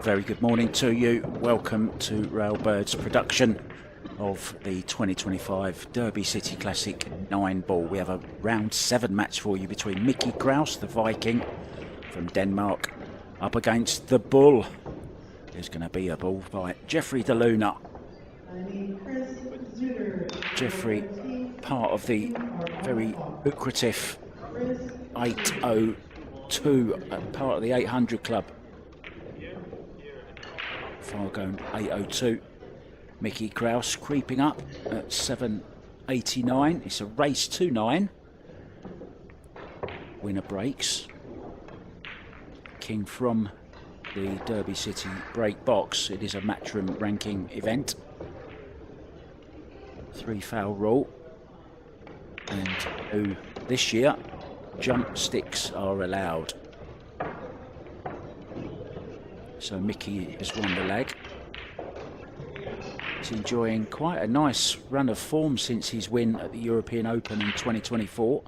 Very good morning to you. Welcome to Railbird's production of the 2025 Derby City Classic 9 ball. We have a round 7 match for you between Mickey Krause, the Viking from Denmark, up against the Bull. There's going to be a ball by Jeffrey DeLuna. Jeffrey, part of the very lucrative 802, part of the 800 club. Fargo 802. Mickey Krause creeping up at 789. It's a race to 9. Winner breaks. King from the Derby City break box. It is a matchroom ranking event. 3 foul rule. And this year, jump sticks are allowed. So Mickey has won the leg. He's enjoying quite a nice run of form since his win at the European Open in 2024.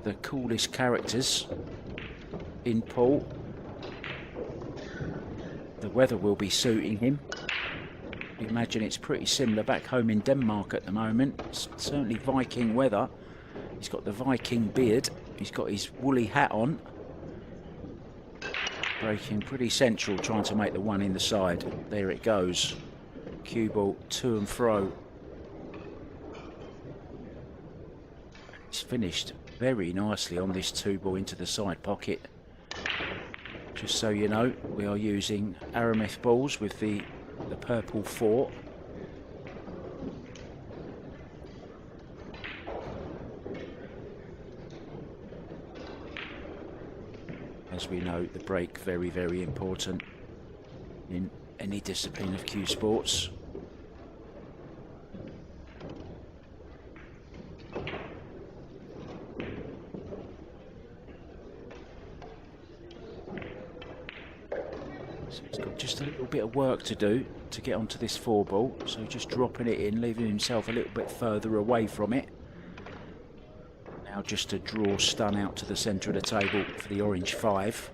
The coolest characters in pool. The weather will be suiting him. I imagine it's pretty similar back home in Denmark at the moment. It's certainly Viking weather. He's got the Viking beard. He's got his woolly hat on. Breaking pretty central, trying to make the one in the side. There it goes. Cue ball to and fro. It's finished very nicely on this 2 ball into the side pocket. Just so you know, we are using Aramith balls with the purple 4. As we know, the break very, very important in any discipline of cue sports. So he's got just a little bit of work to do to get onto this 4 ball. So just dropping it in, leaving himself a little bit further away from it. Now just a draw stun out to the centre of the table for the orange 5.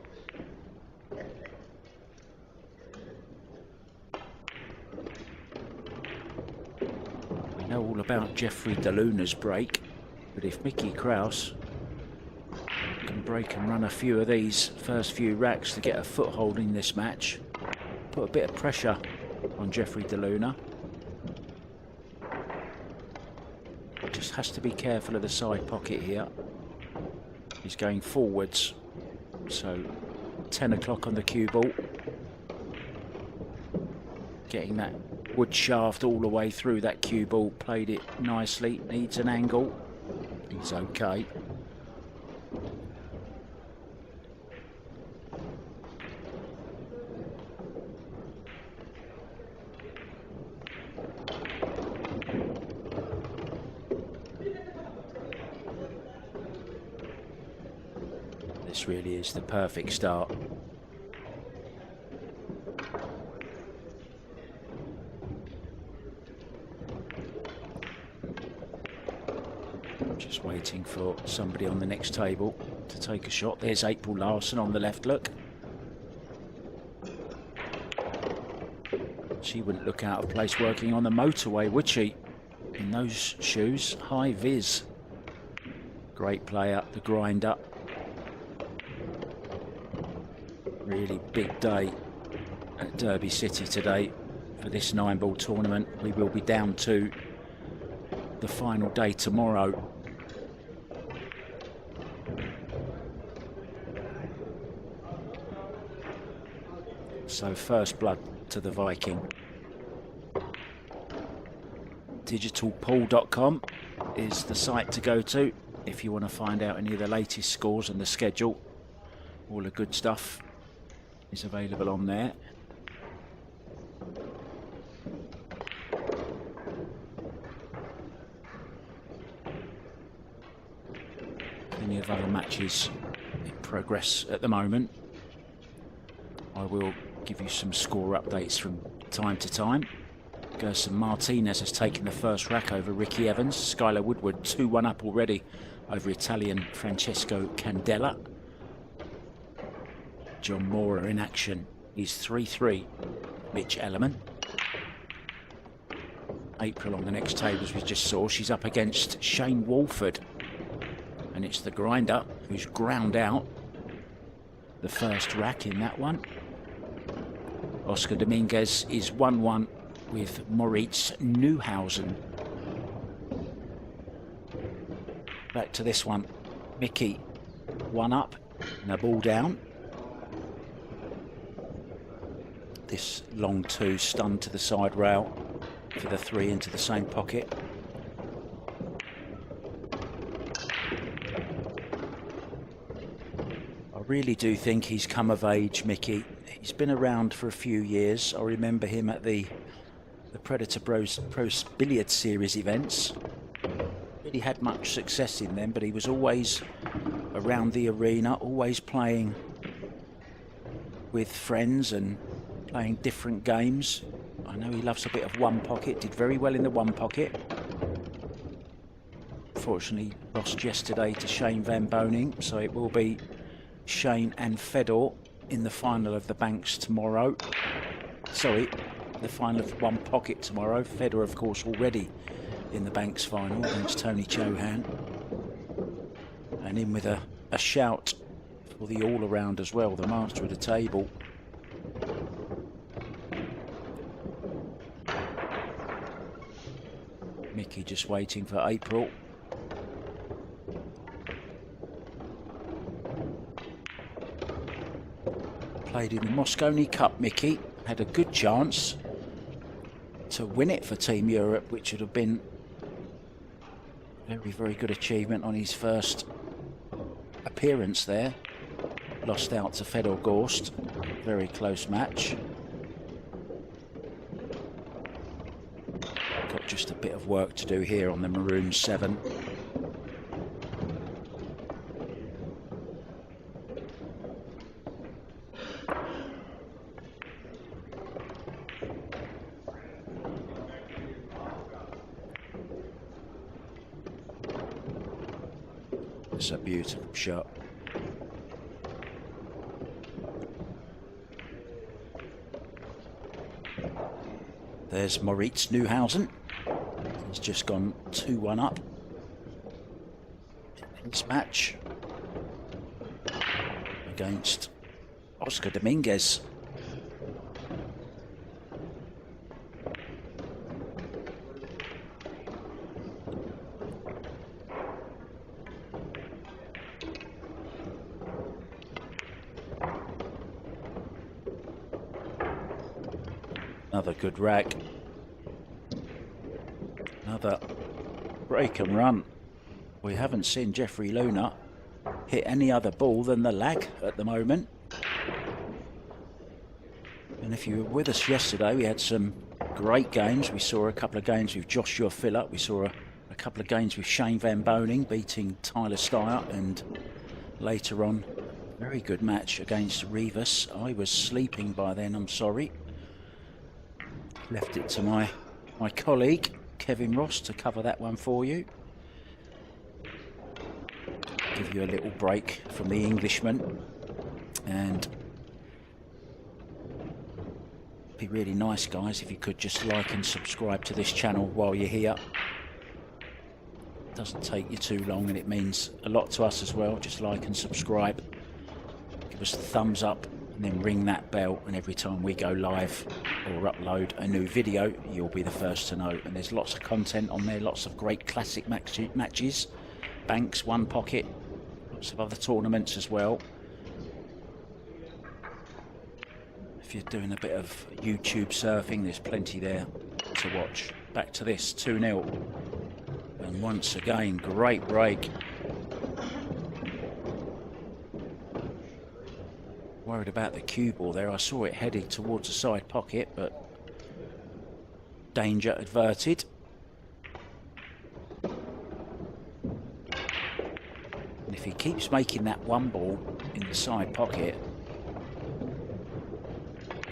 We know all about Jeffrey DeLuna's break, but if Mickey Krause can break and run a few of these first few racks to get a foothold in this match, put a bit of pressure on Jeffrey DeLuna. Just has to be careful of the side pocket here. He's going forwards, so 10 o'clock on the cue ball. Getting that wood shaft all the way through that cue ball, played it nicely, needs an angle. He's okay. This really is the perfect start. Just waiting for somebody on the next table to take a shot. There's April Larson on the left, look. She wouldn't look out of place working on the motorway, would she? In those shoes, high vis. Great player, the grinder. Really big day at Derby City today for this 9 ball tournament. We will be down to the final day tomorrow. So first blood to the Viking. Digitalpool.com is the site to go to if you want to find out any of the latest scores and the schedule. All the good stuff is available on there. Plenty of other matches in progress at the moment. I will give you some score updates from time to time. Gerson Martinez has taken the first rack over Ricky Evans. Skylar Woodward 2-1 up already over Italian Francesco Candela. John Moore in action. He's 3-3. Mitch Ellerman. April on the next table, as we just saw. She's up against Shane Walford. And it's the grinder who's ground out the first rack in that one. Oscar Dominguez is 1-1 with Moritz Neuhausen. Back to this one. Mickey, 1 up and a ball down. This long 2 stunned to the side rail for the 3 into the same pocket. I really do think he's come of age, Mickey. He's been around for a few years. I remember him at the Predator Pro Billiard Series events. Really had much success in them, but he was always around the arena, always playing with friends and playing different games. I know he loves a bit of one pocket, did very well in the one pocket. Unfortunately, lost yesterday to Shane Van Boning, so it will be Shane and Fedor in the final of the Banks tomorrow. Sorry, the final of one pocket tomorrow. Fedor, of course, already in the Banks final against Tony Chohan. And in with a shout for the all-around as well, the master of the table. Mickey just waiting for April. Played in the Moscone Cup, Mickey. Had a good chance to win it for Team Europe, which would have been a very, very good achievement on his first appearance there. Lost out to Fedor Gorst. Very close match. Got just a bit of work to do here on the Maroon 7. It's a beautiful shot. There's Moritz Neuhausen. He's just gone 2-1 up in this match against Oscar Dominguez. Another good rack. Another break and run. We haven't seen Jeffrey Luna hit any other ball than the lag at the moment. And if you were with us yesterday, we had some great games. We saw a couple of games with Joshua Phillip. We saw a couple of games with Shane Van Boning beating Tyler Steyer, and later on, very good match against Rivas. I was sleeping by then, I'm sorry. Left it to my colleague Kevin Ross to cover that one for you. Give you a little break from the Englishman, and be really nice, guys, if you could just like and subscribe to this channel while you're here. It doesn't take you too long, and it means a lot to us as well. Just like and subscribe, give us a thumbs up, and then ring that bell, and every time we go live or upload a new video, you'll be the first to know. And there's lots of content on there, lots of great classic matches, Banks, One Pocket, lots of other tournaments as well. If you're doing a bit of YouTube surfing, there's plenty there to watch. Back to this, 2-0. And once again, great break. Worried about the cue ball there. I saw it heading towards the side pocket, but danger averted. And if he keeps making that one ball in the side pocket,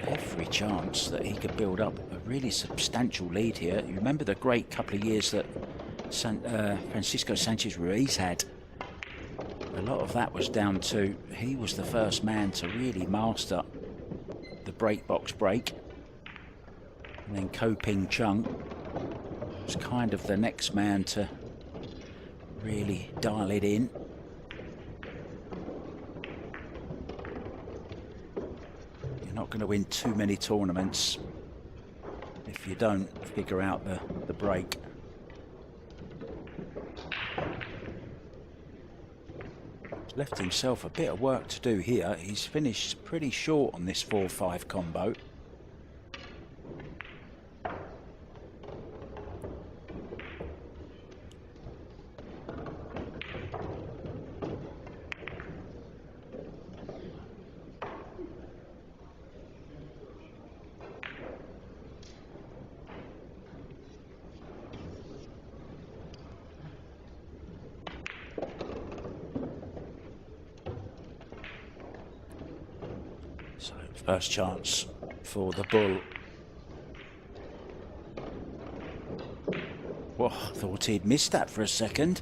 every chance that he could build up a really substantial lead here. You remember the great couple of years that Francisco Sanchez Ruiz had A lot of that was down to he was the first man to really master the break box break, and then Ko Ping Chung was kind of the next man to really dial it in. You're not going to win too many tournaments if you don't figure out the break. He's left himself a bit of work to do here. He's finished pretty short on this 4-5 combo. So first chance for the bull. Whoa, I thought he'd missed that for a second.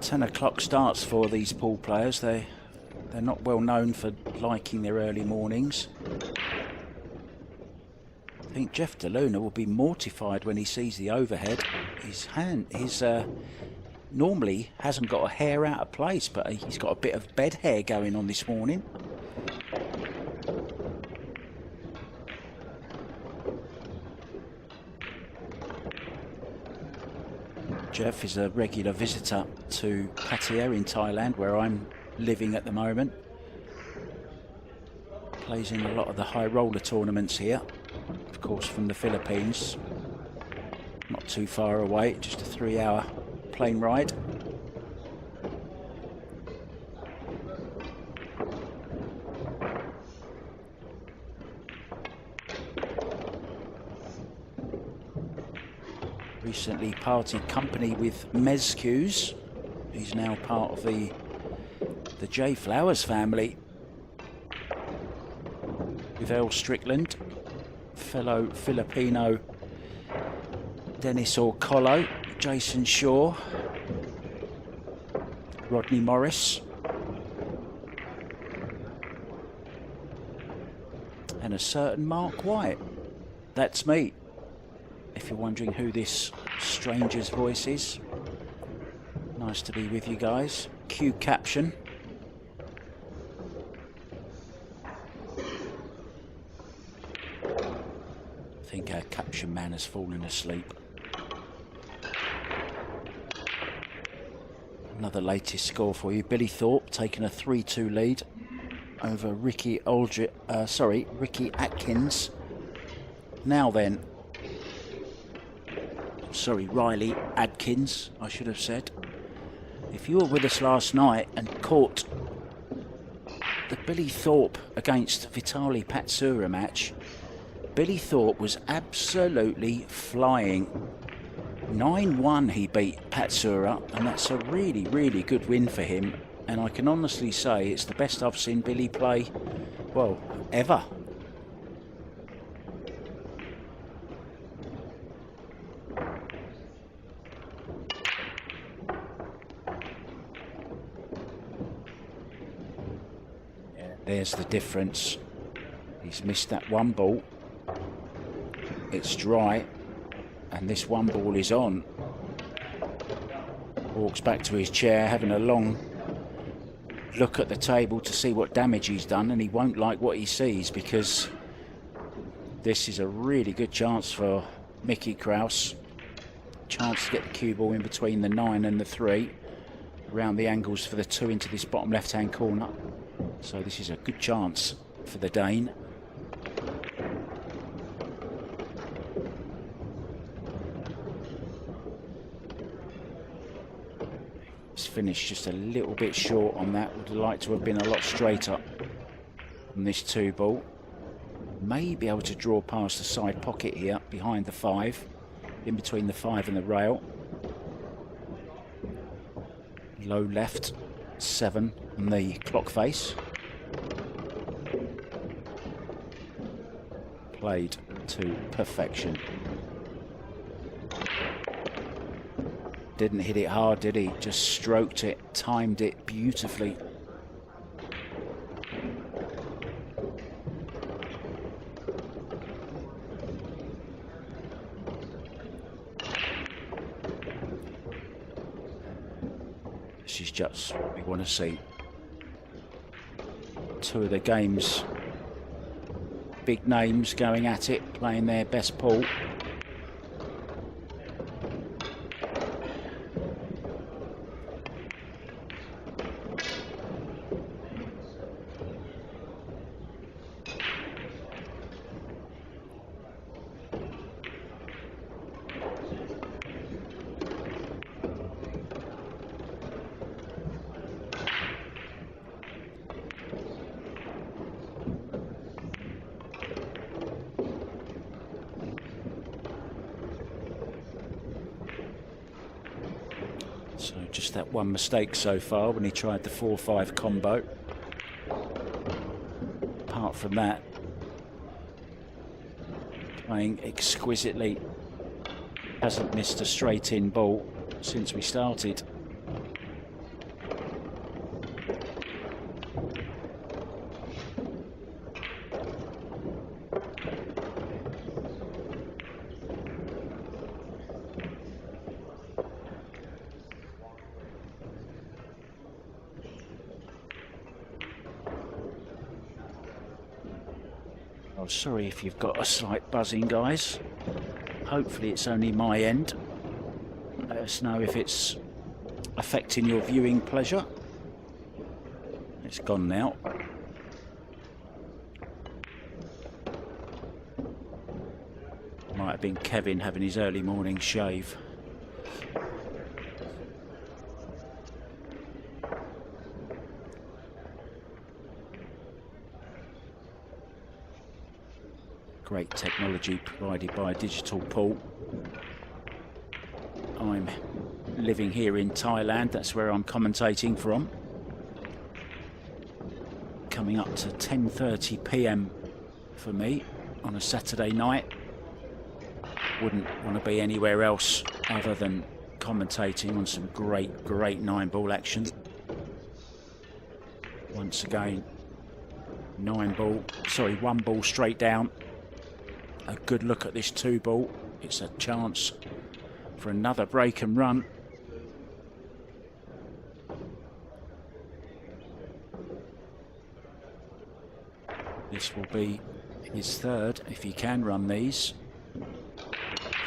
$10 starts for these pool players. They're not well known for liking their early mornings. I think Jeff DeLuna will be mortified when he sees the overhead. His normally hasn't got a hair out of place, but he's got a bit of bed hair going on this morning. Jeff is a regular visitor to Pattaya in Thailand, where I'm living at the moment. Plays in a lot of the high roller tournaments here, of course from the Philippines. Not too far away, just a 3-hour plane ride. Recently parted company with Mez Q's. He's now part of the J Flowers family. With El Strickland, fellow Filipino Dennis Orcolo, Jason Shaw, Rodney Morris, and a certain Mark White. That's me, if you're wondering who this stranger's voice is. Nice to be with you guys. Cue caption. I think our caption man has fallen asleep. Another latest score for you. Billy Thorpe taking a 3-2 lead over Ricky Atkins. Now then, sorry, Riley Adkins, I should have said. If you were with us last night and caught the Billy Thorpe against Vitali Patsura match, Billy Thorpe was absolutely flying. 9-1 he beat Patsura, and that's a really, really good win for him. And I can honestly say it's the best I've seen Billy play, well, ever. Yeah, there's the difference. He's missed that one ball. It's dry. And this one ball is on. Walks back to his chair, having a long look at the table to see what damage he's done, and he won't like what he sees, because this is a really good chance for Mickey Krause. Chance to get the cue ball in between the 9 and the 3. Around the angles for the 2 into this bottom left-hand corner. So this is a good chance for the Dane. Finished just a little bit short on that. Would have liked to have been a lot straighter on this 2 ball. May be able to draw past the side pocket here behind the 5, in between the 5 and the rail. Low left, 7 on the clock face. Played to perfection. Didn't hit it hard, did he? Just stroked it, timed it beautifully. This is just what we want to see. Two of the game's big names going at it, playing their best pool. So just that one mistake so far when he tried the 4-5 combo. Apart from that, playing exquisitely. Hasn't missed a straight in ball since we started. Oh, sorry if you've got a slight buzzing, guys. Hopefully it's only my end. Let us know if it's affecting your viewing pleasure. It's gone now. Might have been Kevin having his early morning shave. Great technology provided by Digital Pool. I'm living here in Thailand, that's where I'm commentating from. Coming up to 10:30 p.m. for me on a Saturday night. Wouldn't want to be anywhere else other than commentating on some great 9-ball action. Once again, 1 ball straight down. A good look at this 2-ball. It's a chance for another break and run. This will be his third if he can run these.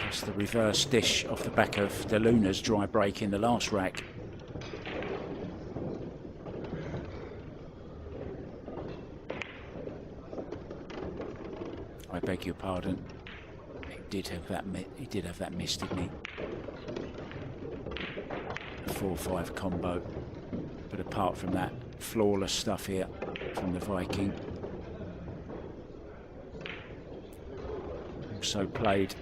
That's the reverse dish off the back of DeLuna's dry break in the last rack. I beg your pardon. He did have that miss, didn't he? A 4-5 combo. But apart from that, flawless stuff here from the Viking. Also played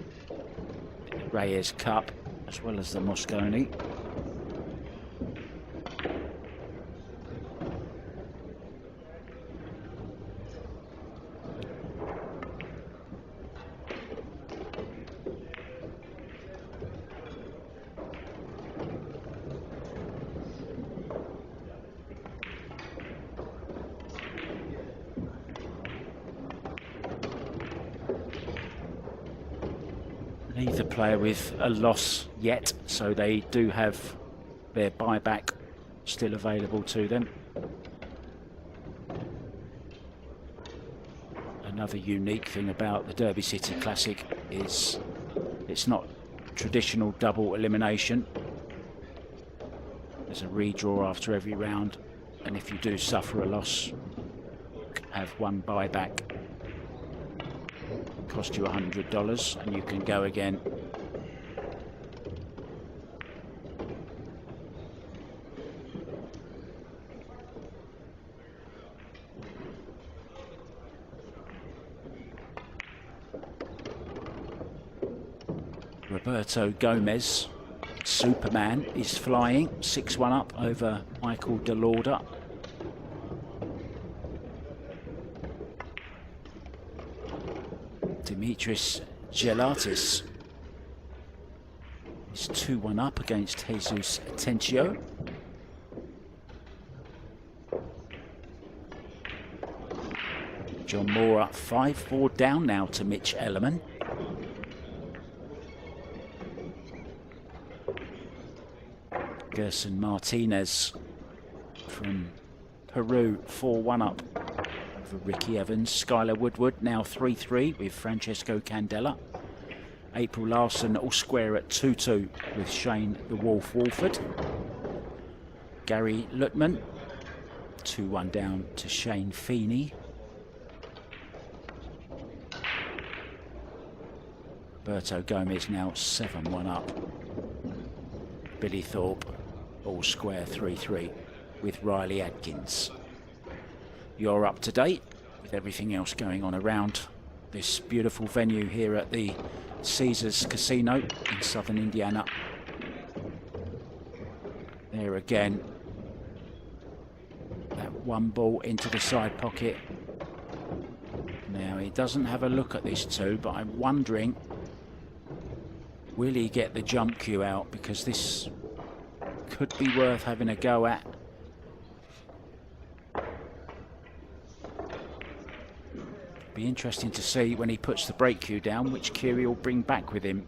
Reyes Cup as well as the Mosconi. Neither player with a loss yet, so they do have their buyback still available to them. Another unique thing about the Derby City Classic is it's not traditional double elimination. There's a redraw after every round, and if you do suffer a loss, have one buyback. Cost you $100 and you can go again. Roberto Gomez, Superman, is flying 6-1 up over Michael DeLuna. Dimitris Gelatis is 2-1 up against Jesus Atencio. John Moore up 5-4 down now to Mitch Ellerman. Gerson Martinez from Peru 4-1 up over Ricky Evans. Skylar Woodward now 3-3 with Francesco Candela. April Larson all square at 2-2 with Shane the Wolf Walford. Gary Lutman 2-1 down to Shane Feeney. Berto Gomez now 7-1 up. Billy Thorpe all square 3-3 with Riley Adkins. You're up to date with everything else going on around this beautiful venue here at the Caesars Casino in southern Indiana. There again, that one ball into the side pocket. Now he doesn't have a look at this too, but I'm wondering, will he get the jump cue out? Because this could be worth having a go at. Be interesting to see when he puts the break cue down which cue he'll bring back with him.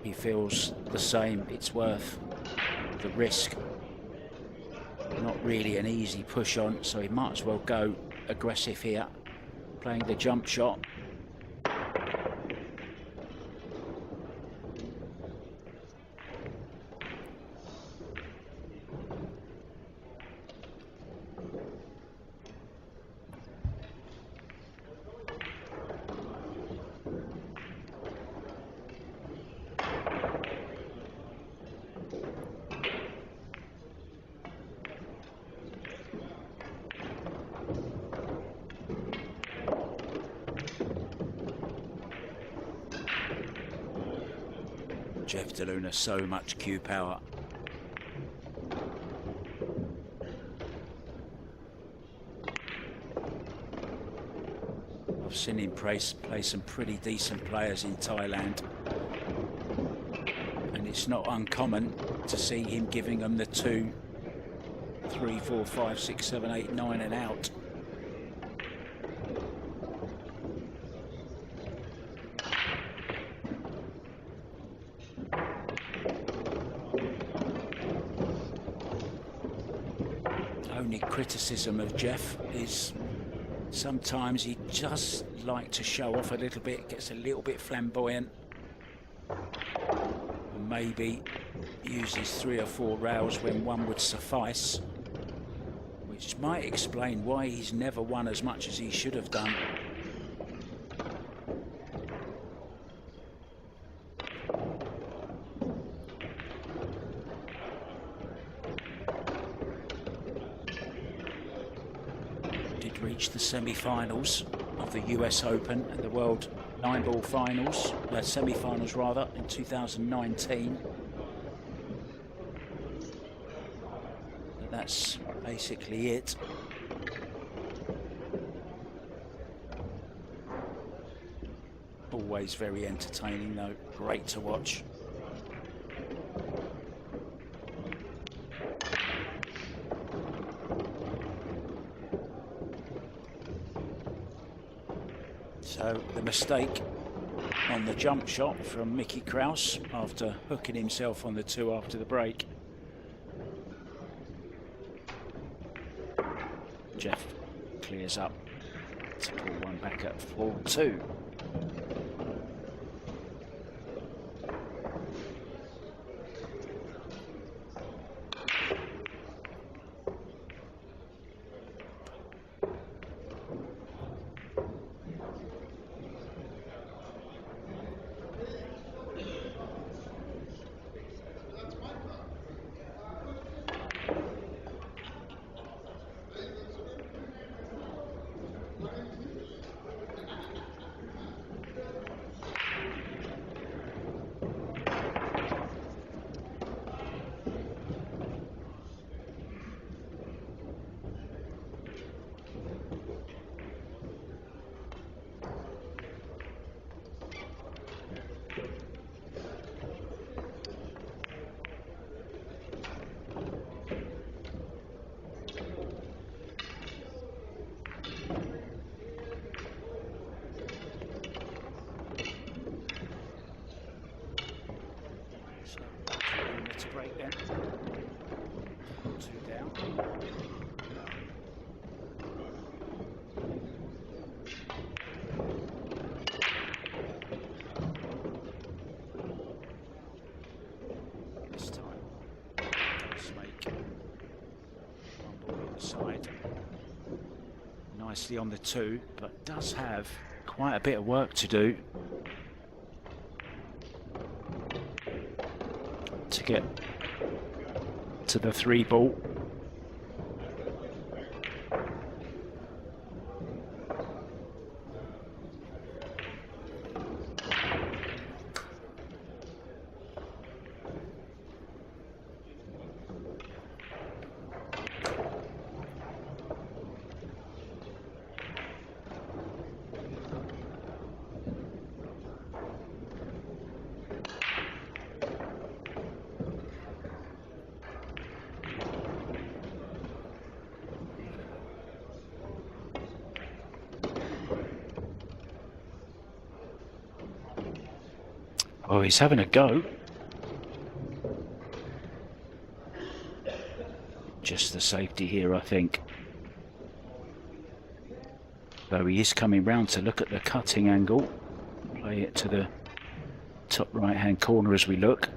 He feels the same, it's worth the risk. Not really an easy push on, so he might as well go aggressive here, playing the jump shot. Jeff DeLuna, so much cue power. I've seen him play some pretty decent players in Thailand, and it's not uncommon to see him giving them the 2, 3, 4, 5, 6, 7, 8, 9 and out. Only criticism of Jeff is sometimes he just like to show off a little bit, gets a little bit flamboyant, and maybe uses 3 or 4 rails when one would suffice, which might explain why he's never won as much as he should have done. Reached the semi-finals of the US Open and the World 9-ball finals, semi-finals rather, in 2019. But that's basically it. Always very entertaining though, great to watch. So the mistake on the jump shot from Mickey Krause after hooking himself on the 2 after the break. Jeff clears up to pull one back at 4-2. This time, let's make one ball inside. Nicely on the 2, but does have quite a bit of work to do to get to the 3 ball. Oh, he's having a go. Just the safety here, I think. Though he is coming round to look at the cutting angle. Play it to the top right-hand corner as we look.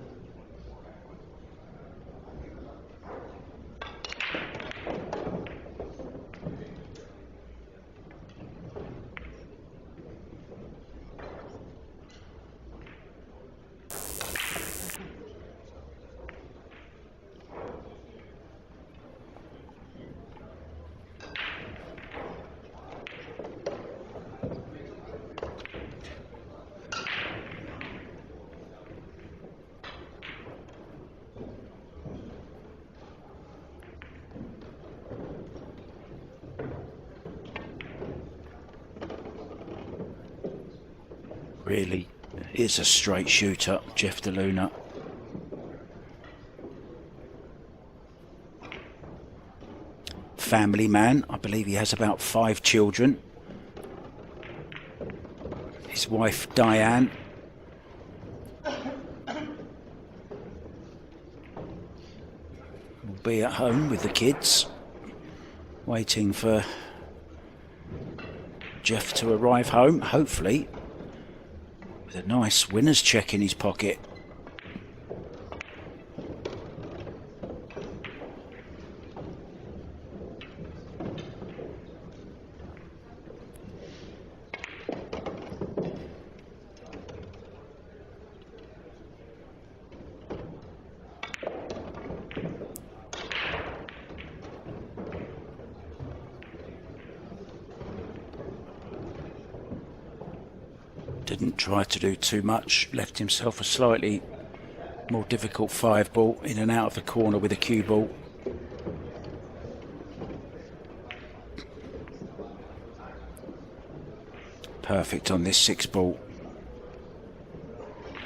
Really is a straight shooter, Jeff DeLuna. Family man, I believe he has about 5 children. His wife Diane. Will be at home with the kids, waiting for Jeff to arrive home, hopefully with a nice winner's check in his pocket. Didn't try to do too much, left himself a slightly more difficult 5 ball in and out of the corner with a cue ball. Perfect on this 6 ball.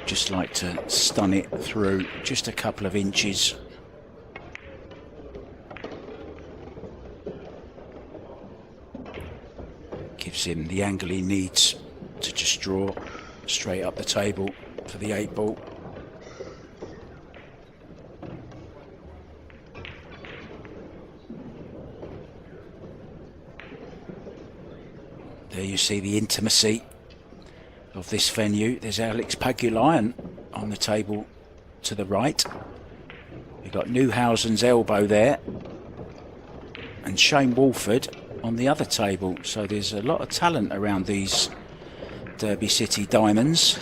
Just like to stun it through just a couple of inches. Gives him the angle he needs to just draw straight up the table for the 8 ball. There you see the intimacy of this venue. There's Alex Pagulayan on the table to the right. You've got Newhausen's elbow there and Shane Wolford on the other table. So there's a lot of talent around these Derby City Diamonds.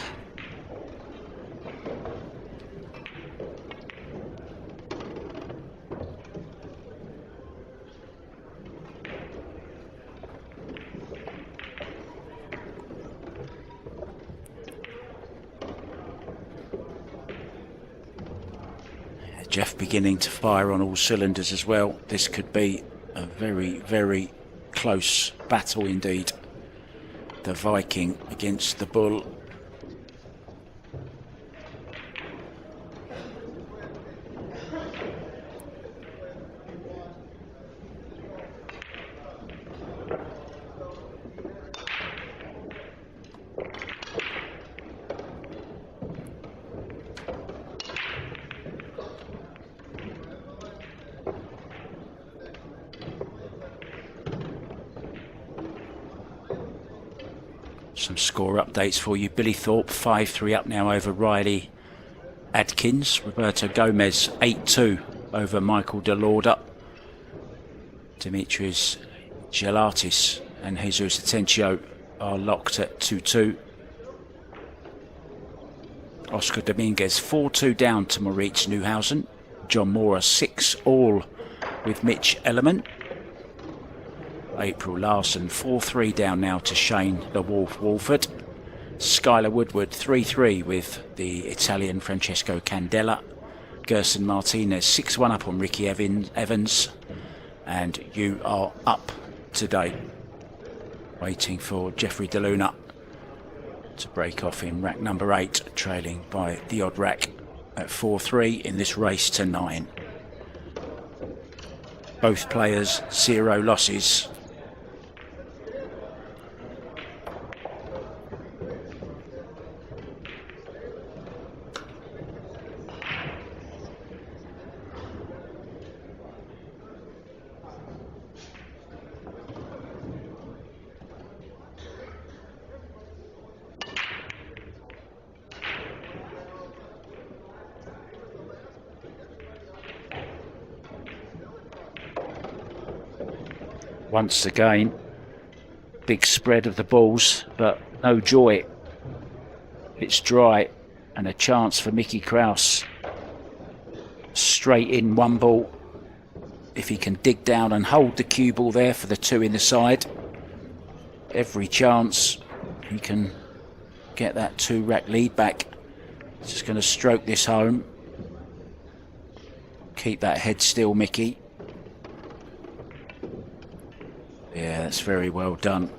Jeff beginning to fire on all cylinders as well. This could be a very, very close battle indeed. The Viking against the Bull. Some score updates for you. Billy Thorpe 5-3 up now over Riley Adkins. Roberto Gomez 8-2 over Michael DeLuna. Demetrius Gelatis and Jesus Atencio are locked at 2-2. Oscar Dominguez 4-2 down to Moritz Neuhausen. John Mora 6-all with Mitch Ellerman. April Larson 4-3 down now to Shane the Wolf Wolford. Skylar Woodward 3-3 with the Italian Francesco Candela. Gerson Martinez 6-1 up on Ricky Evans. And you are up today. Waiting for Jeffrey DeLuna to break off in rack number 8, trailing by the odd rack at 4-3 in this race to 9. Both players 0 losses. Once again, big spread of the balls, but no joy. It's dry and a chance for Mickey Krause. Straight in one ball. If he can dig down and hold the cue ball there for the 2 in the side, every chance he can get that 2 rack lead back. Just going to stroke this home. Keep that head still, Mickey. Yeah, that's very well done.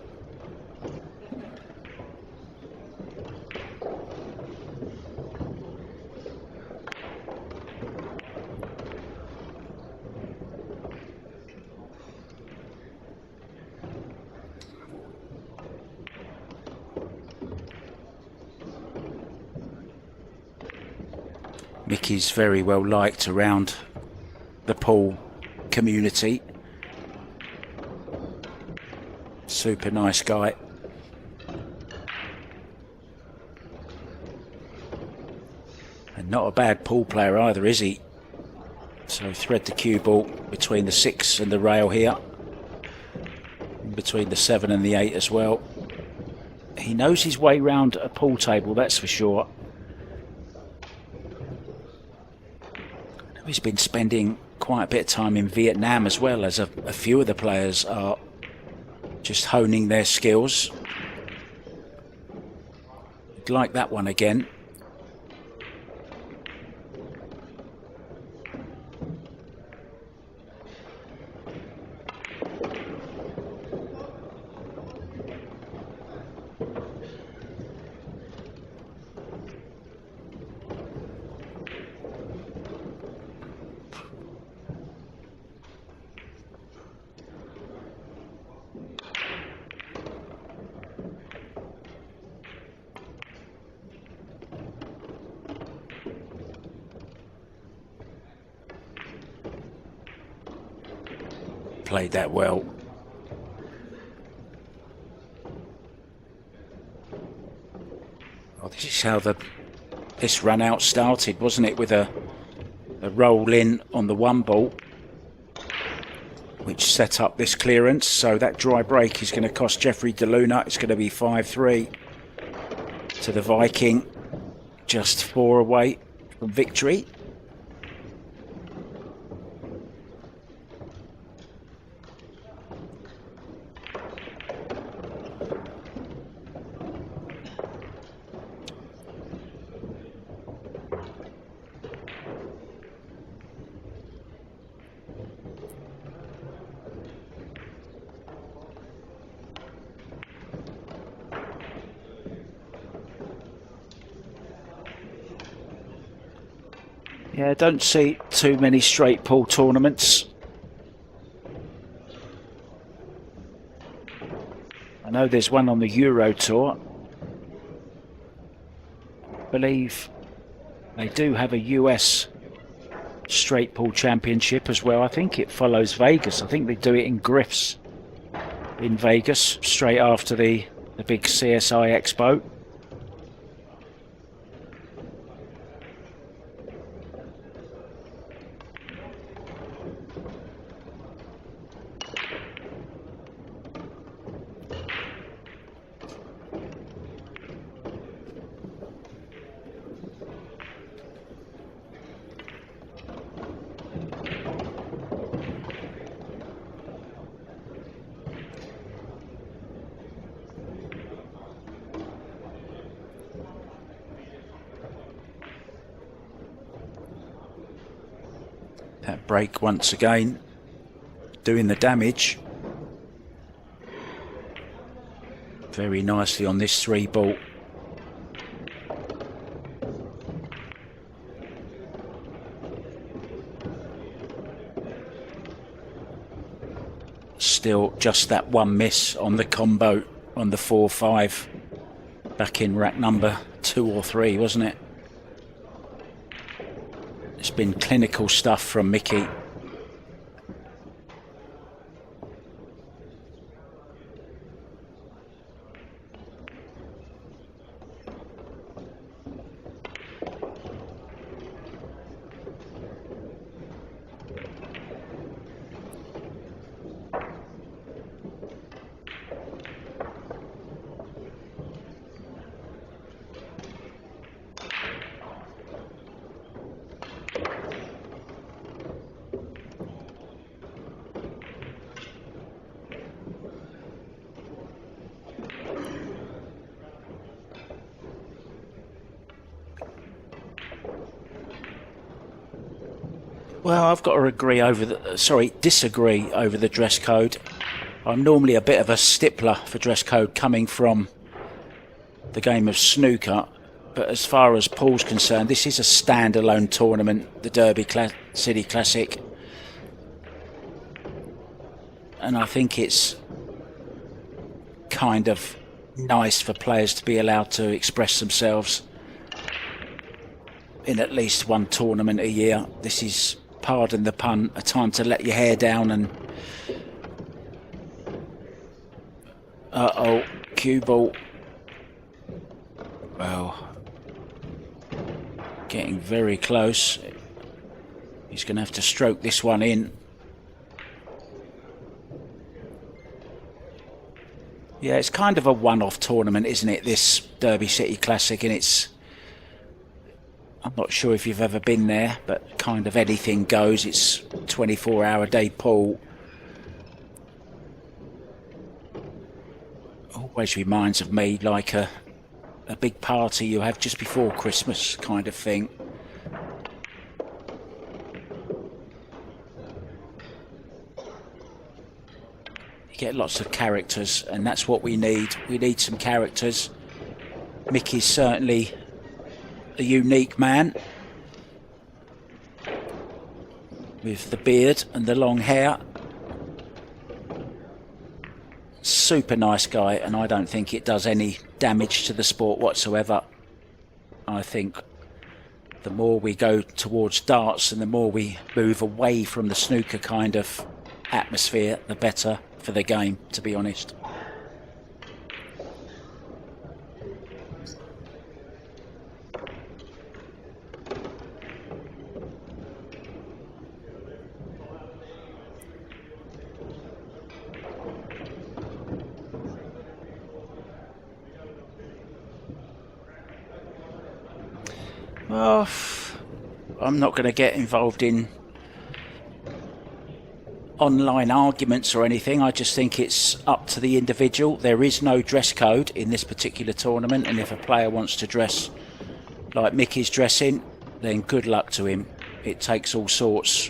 Mickey's very well liked around the pool community. Super nice guy. And not a bad pool player either, is he? So thread the cue ball between the 6 and the rail here. In between the 7 and the 8 as well. He knows his way round a pool table, that's for sure. He's been spending quite a bit of time in Vietnam as well, as a few of the players are just honing their skills. I'd like that one again. Played that well. Well, this is how this run out started, wasn't it? With a roll in on the 1 ball, which set up this clearance. So that dry break is going to cost Jeffrey DeLuna. It's going to be 5-3 to the Viking, just 4 away from victory. Yeah, don't see too many straight pool tournaments. I know there's one on the Euro Tour. I believe they do have a US straight pool championship as well. I think it follows Vegas. I think they do it in Griff's in Vegas straight after the the big CSI Expo. That break once again doing the damage very nicely on this 3-ball. Still just that one miss on the combo on the 4-5 back in rack number 2 or 3, wasn't it? It's been clinical stuff from Mickey. Well, I've got to disagree over the dress code. I'm normally a bit of a stickler for dress code coming from the game of snooker, but as far as pool's concerned, this is a standalone tournament, the Derby City Classic, and I think it's kind of nice for players to be allowed to express themselves in at least one tournament a year. This is, pardon the pun, a time to let your hair down and cue ball. Well, getting very close. He's going to have to stroke this one in. Yeah, it's kind of a one-off tournament, isn't it, this Derby City Classic, and I'm not sure if you've ever been there, but kind of anything goes. It's 24-hour-a-day pool. Always reminds of me like a big party you have just before Christmas kind of thing. You get lots of characters, and that's what we need. We need some characters. Mickey's certainly a unique man with the beard and the long hair. Super nice guy, and I don't think it does any damage to the sport whatsoever. I think the more we go towards darts and the more we move away from the snooker kind of atmosphere, the better for the game, to be honest. Well, I'm not going to get involved in online arguments or anything. I just think it's up to the individual. There is no dress code in this particular tournament, and if a player wants to dress like Mickey's dressing, then good luck to him. It takes all sorts,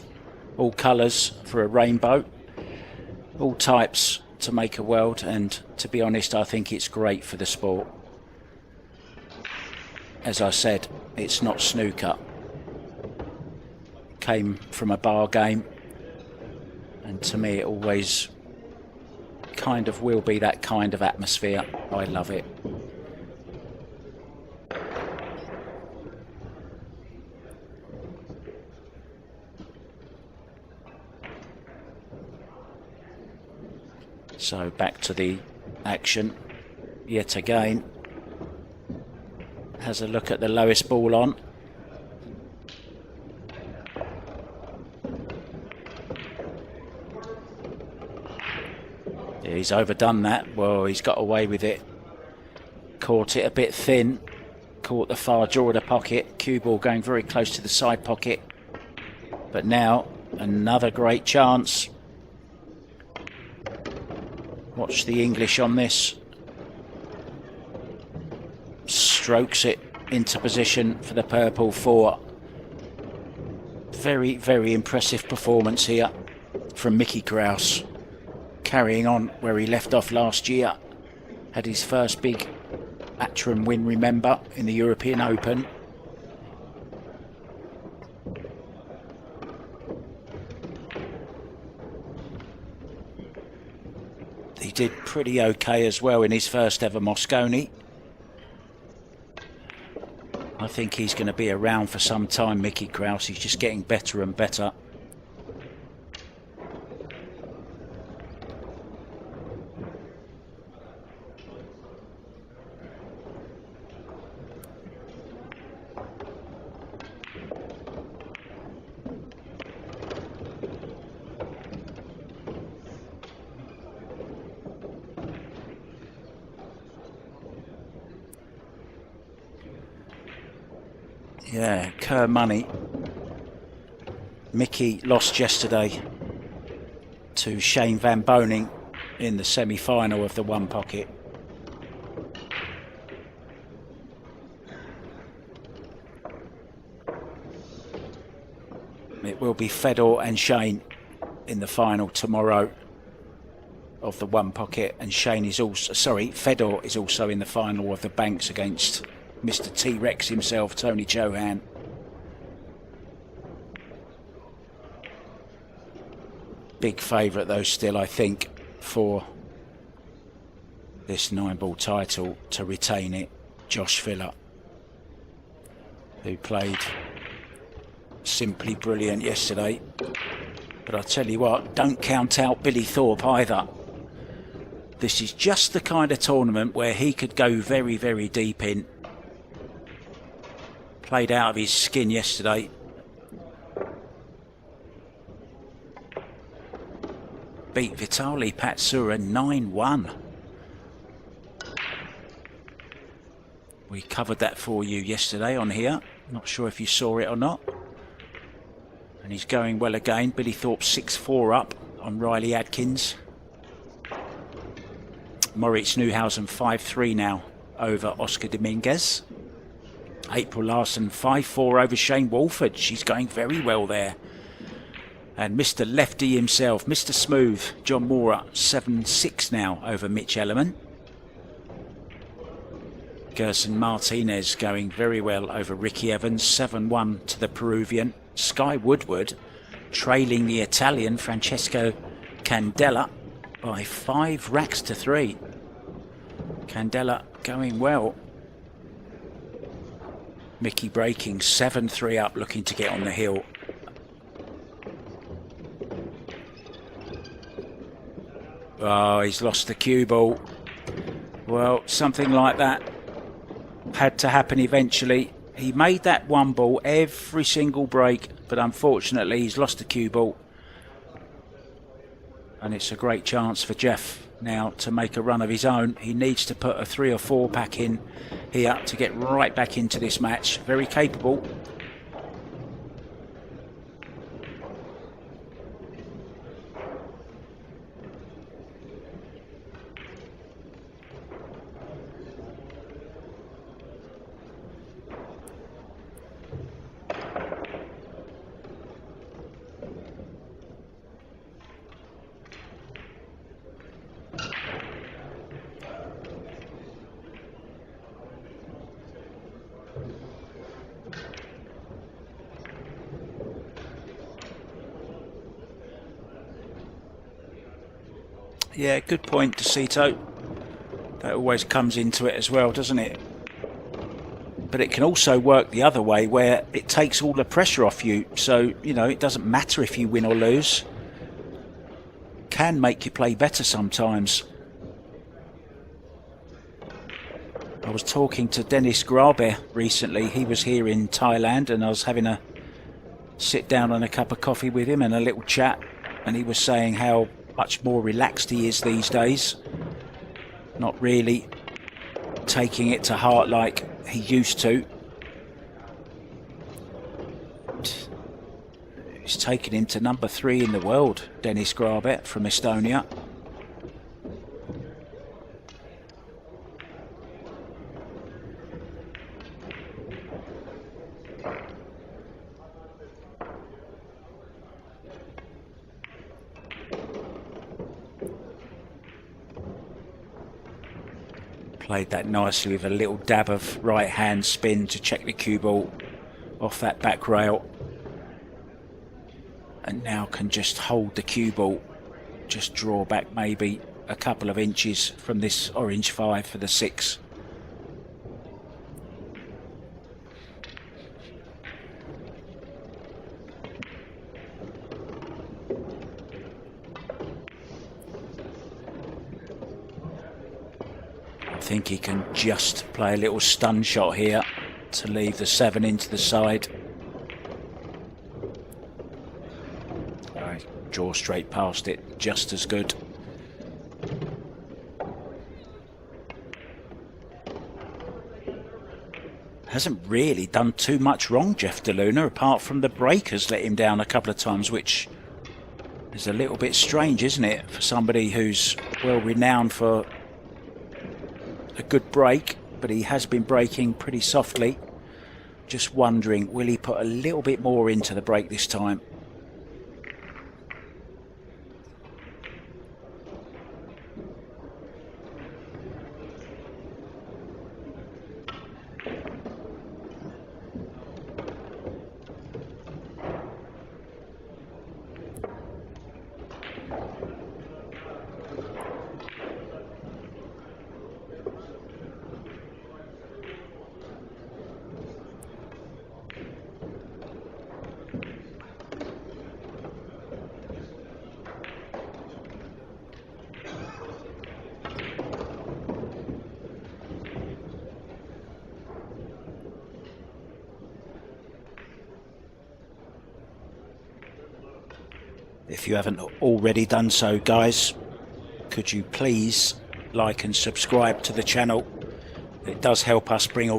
all colours for a rainbow, all types to make a world, and to be honest, I think it's great for the sport. As I said, it's not snooker. Came from a bar game, and to me it always kind of will be that kind of atmosphere. I love it. So back to the action. yet again. Has a look at the lowest ball on. Yeah, he's overdone that. Well, he's got away with it. Caught it a bit thin. Caught the far jaw of the pocket. Cue ball going very close to the side pocket. But now, another great chance. Watch the English on this. Strokes it into position for the purple four. Very, very impressive performance here from Mickey Krause. Carrying on where he left off last year. Had his first big Atram win, remember, in the European Open. He did pretty okay as well in his first ever Mosconi. I think he's going to be around for some time, Mickey Krause. He's just getting better and better. Yeah, Kerr money. Mickey lost yesterday to Shane Van Boning in the semi-final of the one pocket. It will be Fedor and Shane in the final tomorrow of the one pocket, and Shane is also, sorry, Fedor is also in the final of the Banks against Mr. T-Rex himself, Tony Johan. Big favourite though still, I think, for this 9-ball title to retain it, Josh Filler, who played simply brilliant yesterday. But I tell you what, don't count out Billy Thorpe either. This is just the kind of tournament where he could go very, very deep in. Played out of his skin yesterday. Beat Vitali Patsura 9-1. We covered that for you yesterday on here. Not sure if you saw it or not. And he's going well again. Billy Thorpe 6-4 up on Riley Adkins. Moritz Neuhausen 5-3 now over Oscar Dominguez. April Larson 5-4 over Shane Walford. She's going very well there. And Mr. Lefty himself, Mr. Smooth, John Mora, 7-6 now over Mitch Ellerman. Gerson Martinez going very well over Ricky Evans, 7-1 to the Peruvian. Sky Woodward trailing the Italian Francesco Candela by 5 racks to 3. Candela going well. Mickey breaking 7-3 up, looking to get on the hill. Oh, he's lost the cue ball. Well, something like that had to happen eventually. He made that one ball every single break, but unfortunately he's lost the cue ball. And it's a great chance for Jeff now to make a run of his own. He needs to put a 3 or 4 pack in here to get right back into this match. Very capable. Yeah, good point, DeCito. That always comes into it as well, doesn't it? But it can also work the other way, where it takes all the pressure off you. So, you know, it doesn't matter if you win or lose. Can make you play better sometimes. was talking to Dennis Grabe recently. He was here in Thailand and I was having a sit down on a cup of coffee with him and a little chat, and he was saying how much more relaxed he is these days, not really taking it to heart like he used to. He's taken him to number 3 in the world, Dennis Grabe from Estonia. Played that nicely with a little dab of right hand spin to check the cue ball off that back rail. And now can just hold the cue ball, just draw back maybe a couple of inches from this orange 5 for the 6. I think he can just play a little stun shot here to leave the 7 into the side. Draw straight past it, just as good. Hasn't really done too much wrong, Jeff DeLuna, apart from the breakers let him down a couple of times, which is a little bit strange, isn't it, for somebody who's well renowned for a good break, but he has been breaking pretty softly. Just wondering, will he put a little bit more into the break this time? If you haven't already done so, guys, could you please like and subscribe to the channel? It does help us bring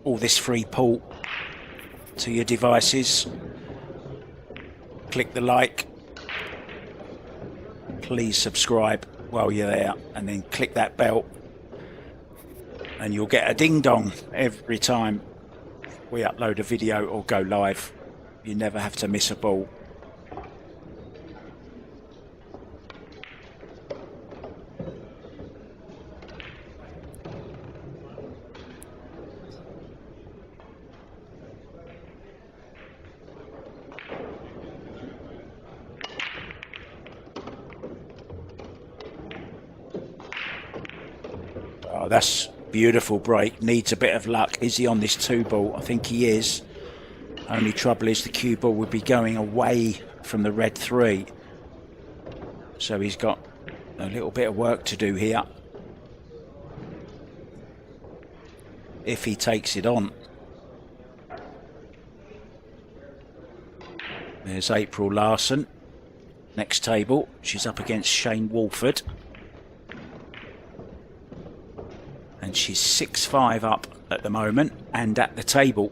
all this free pool to your devices. Click the like. Please subscribe while you're there, and then click that bell and you'll get a ding dong every time we upload a video or go live. You never have to miss a ball. Oh, that's beautiful break. Needs a bit of luck. Is he on this 2 ball? I think he is. Only trouble is the cue ball would be going away from the red 3. So he's got a little bit of work to do here. If he takes it on. There's April Larson. Next table. She's up against Shane Walford. And she's 6-5 up at the moment and at the table.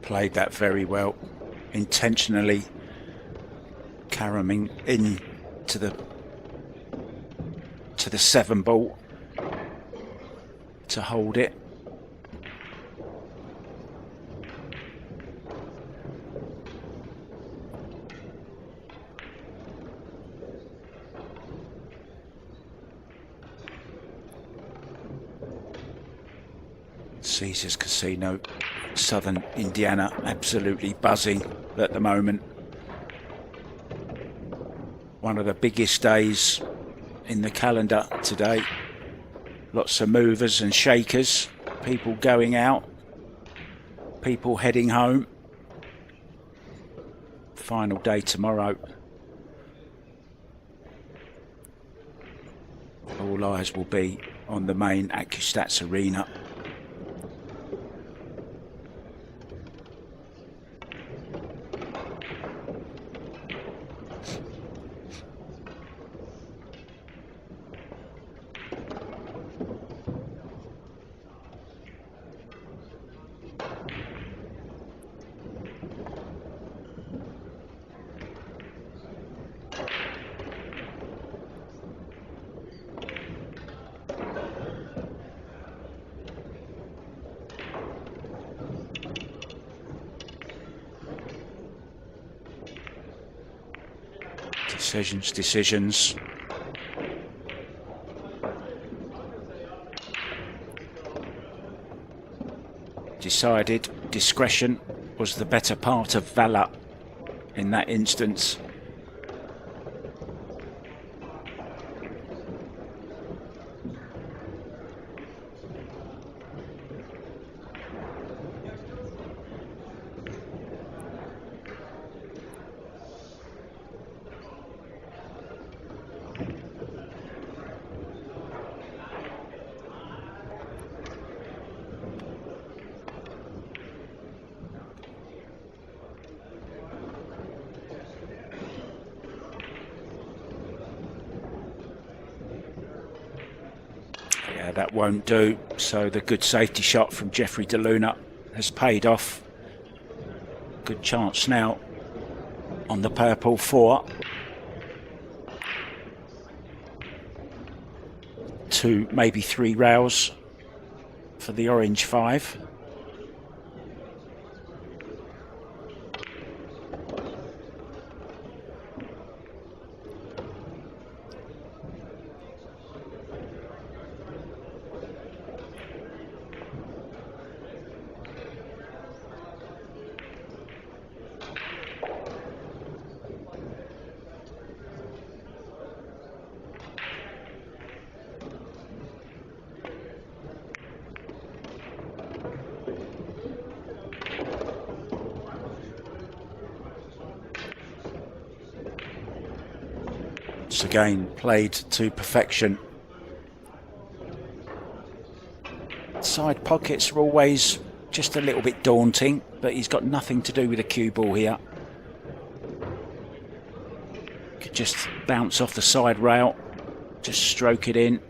Played that very well, intentionally caroming in to the 7 ball to hold it. Caesar's Casino southern Indiana absolutely buzzing at the moment. One of the biggest days in the calendar today. Lots of movers and shakers, people going out, people heading home. Final day tomorrow. All eyes will be on the main AccuStats arena. Decisions. Decided discretion was the better part of valor in that instance. That won't do, so the good safety shot from Jeffrey DeLuna has paid off. Good chance now on the purple 4. 2, maybe 3 rails for the orange 5. Again, played to perfection. Side pockets are always just a little bit daunting, but he's got nothing to do with the cue ball here. Could just bounce off the side rail, just stroke it in.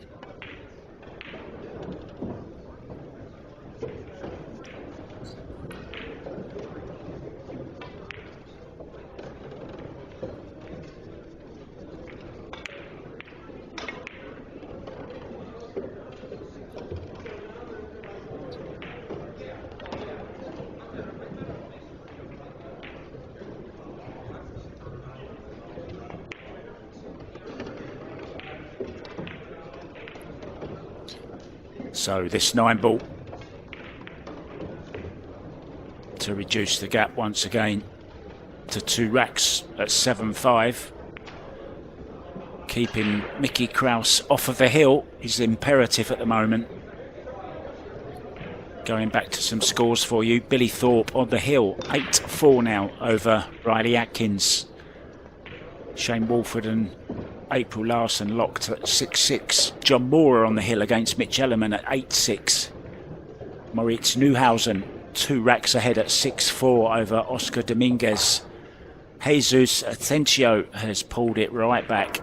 So this 9 ball to reduce the gap once again to 2 racks at 7-5. Keeping Mickey Krause off of the hill is imperative at the moment. Going back to some scores for you. Billy Thorpe on the hill, 8-4 now over Riley Atkins. Shane Walford and April Larson locked at 6-6. John Moore on the hill against Mitch Ellerman at 8-6. Moritz Neuhausen 2 racks ahead at 6-4 over Oscar Dominguez. Jesus Atencio has pulled it right back.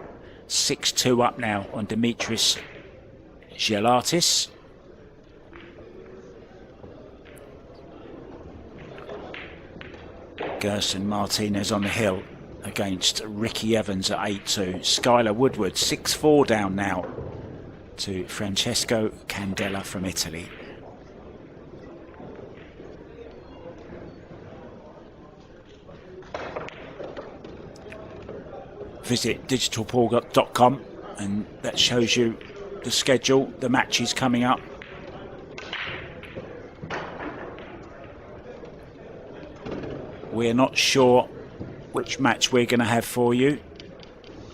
6-2 up now on Dimitris Gialatis. Gerson Martinez on the hill against Ricky Evans at 8-2. Skylar Woodward 6-4 down now to Francesco Candela from Italy. Visit digitalpool.com and that shows you the schedule, the matches coming up. We're not sure which match we're going to have for you.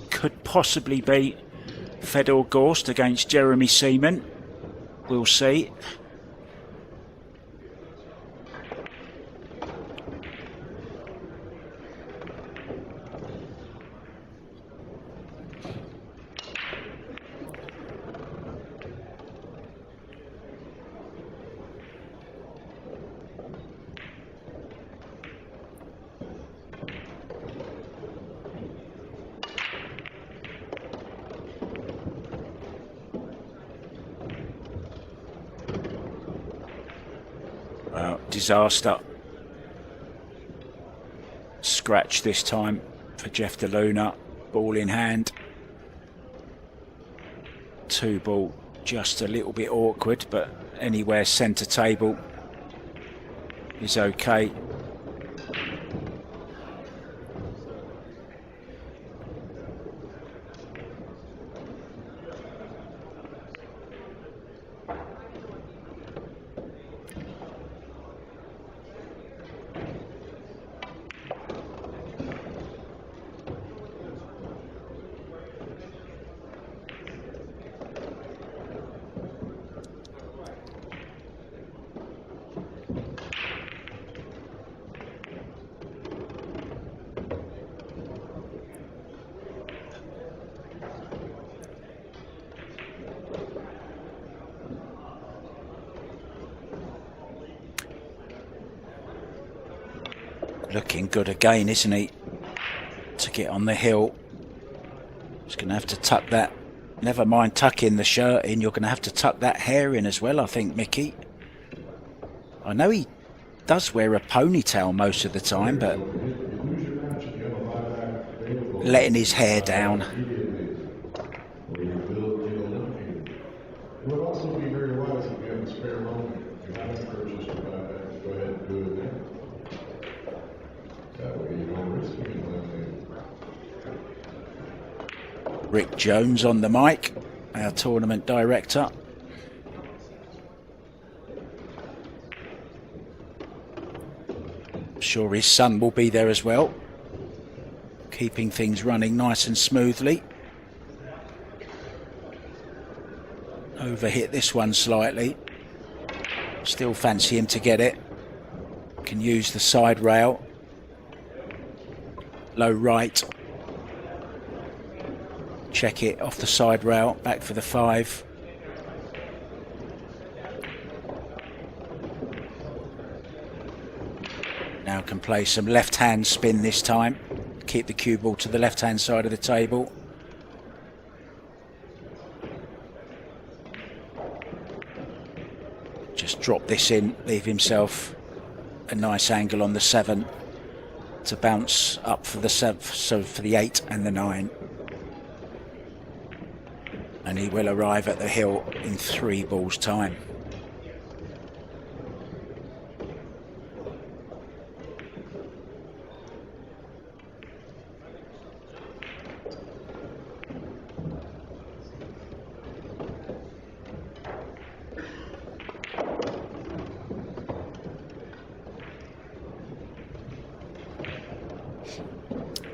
Could possibly be Fedor Gorst against Jeremy Seaman. We'll see. Disaster. Scratch this time for Jeff DeLuna. Ball in hand. 2 ball, just a little bit awkward, but anywhere centre table is okay. Looking good again, isn't he? To get on the hill. He's going to have to tuck that. Never mind tucking the shirt in, you're going to have to tuck that hair in as well, I think, Mickey. I know he does wear a ponytail most of the time, but letting his hair down. Rick Jones on the mic, our tournament director. I'm sure his son will be there as well, keeping things running nice and smoothly. Overhit this one slightly. Still fancy him to get it. Can use the side rail. Low right. Check it off the side rail, back for the 5. Now can play some left hand spin this time. Keep the cue ball to the left hand side of the table. Just drop this in, leave himself a nice angle on the 7 to bounce up for the 7, so for the 8 and the 9. And he will arrive at the hill in 3 balls time.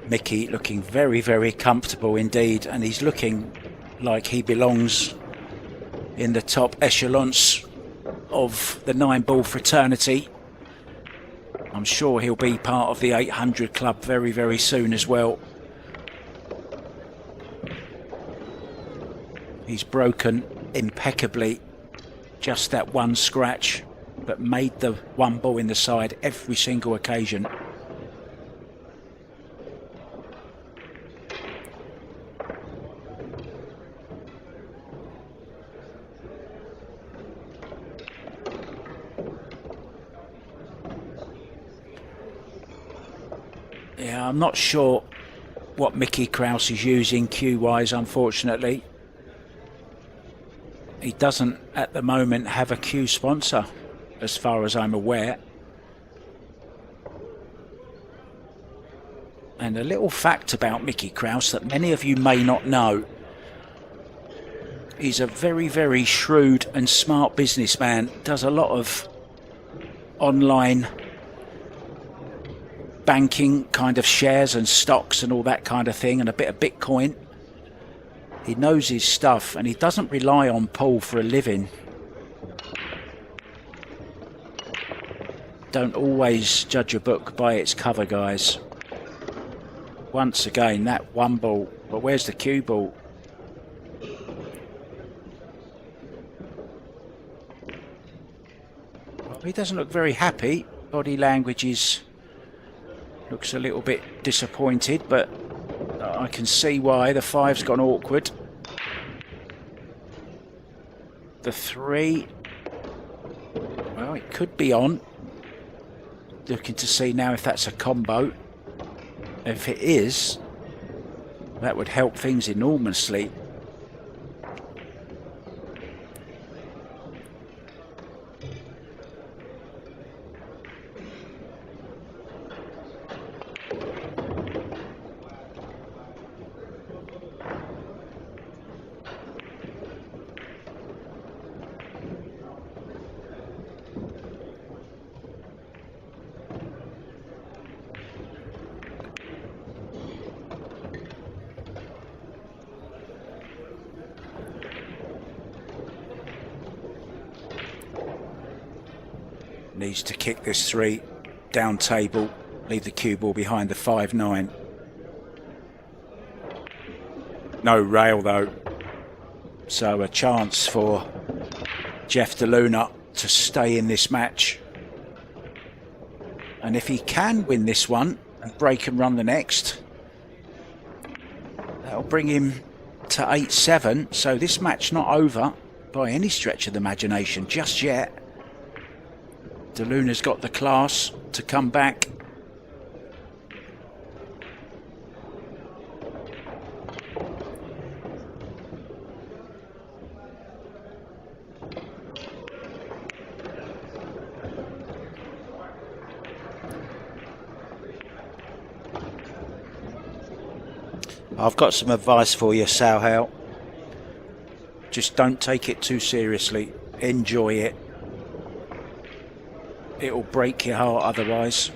Mickey looking very, very comfortable indeed, and he's looking like he belongs in the top echelons of the 9-ball fraternity. I'm sure he'll be part of the 800 club very, very soon as well. He's broken impeccably, just that one scratch, but made the 1 ball in the side every single occasion. Yeah, I'm not sure what Mickey Krause is using cue-wise, unfortunately. He doesn't, at the moment, have a cue sponsor, as far as I'm aware. And a little fact about Mickey Krause that many of you may not know. He's a very, very shrewd and smart businessman. Does a lot of online banking kind of shares and stocks and all that kind of thing, and a bit of Bitcoin. He knows his stuff, and he doesn't rely on pool for a living. Don't always judge a book by its cover, guys. Once again, that one ball, but where's the cue ball? Well, he doesn't look very happy. Body language looks a little bit disappointed, but I can see why. The 5's gone awkward. The 3, well, it could be on. Looking to see now if that's a combo. If it is, that would help things enormously. Needs to kick this 3 down table, leave the cue ball behind the 5-9. No rail though, so a chance for Jeff DeLuna to stay in this match. And if he can win this one and break and run the next, that'll bring him to 8-7. So this match not over by any stretch of the imagination just yet. DeLuna's got the class to come back. I've got some advice for you, Salhao. Just don't take it too seriously. Enjoy it. It'll break your heart otherwise.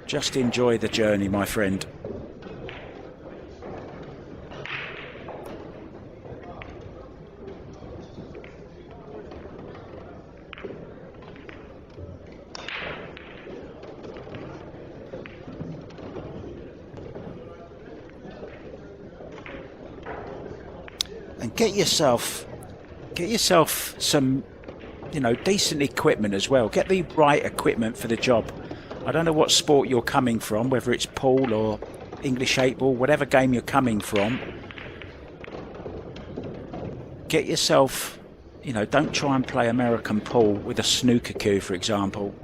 Just enjoy the journey, my friend. And get yourself some, you know, decent equipment as well. Get the right equipment for the job. I don't know what sport you're coming from, whether it's pool or English 8 ball, whatever game you're coming from. Get yourself, you know, don't try and play American pool with a snooker cue, for example.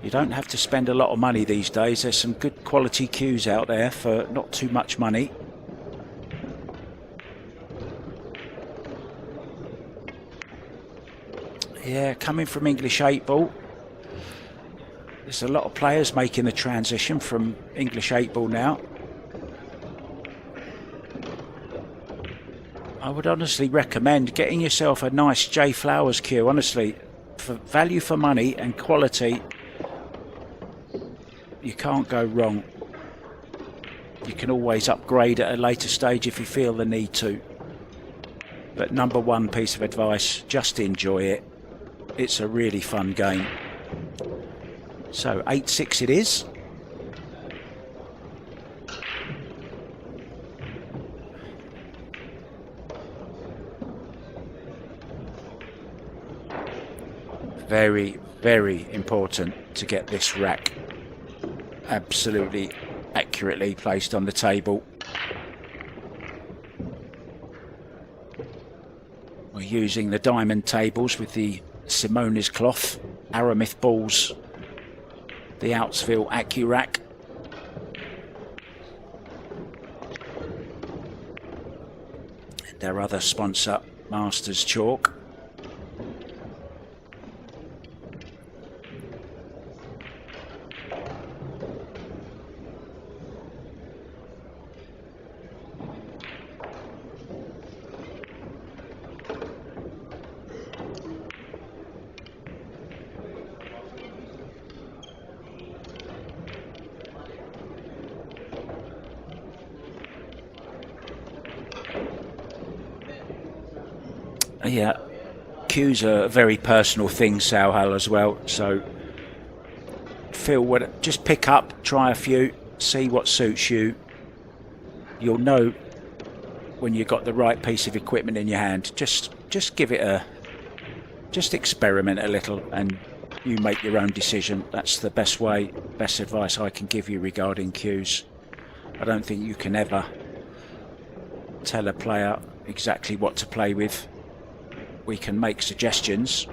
You don't have to spend a lot of money these days. There's some good quality cues out there for not too much money. Yeah, coming from English 8 ball, there's a lot of players making the transition from English 8 ball now. I would honestly recommend getting yourself a nice J Flowers cue, honestly. For value for money and quality, you can't go wrong. You can always upgrade at a later stage if you feel the need to. But number one piece of advice, just enjoy it. It's a really fun game. So 8-6 it is. Very, very important to get this rack absolutely accurately placed on the table. We're using the diamond tables with the Simone's cloth, Aramith balls, the Outsville AccuRack. And our other sponsor, Masters Chalk. Yeah, cues are a very personal thing, Sauhal, as well. So feel what, just pick up, try a few, see what suits you. You'll know when you've got the right piece of equipment in your hand. Just give it a, just experiment a little, and you make your own decision. That's the best way, best advice I can give you regarding cues. I don't think you can ever tell a player exactly what to play with. We can make suggestions,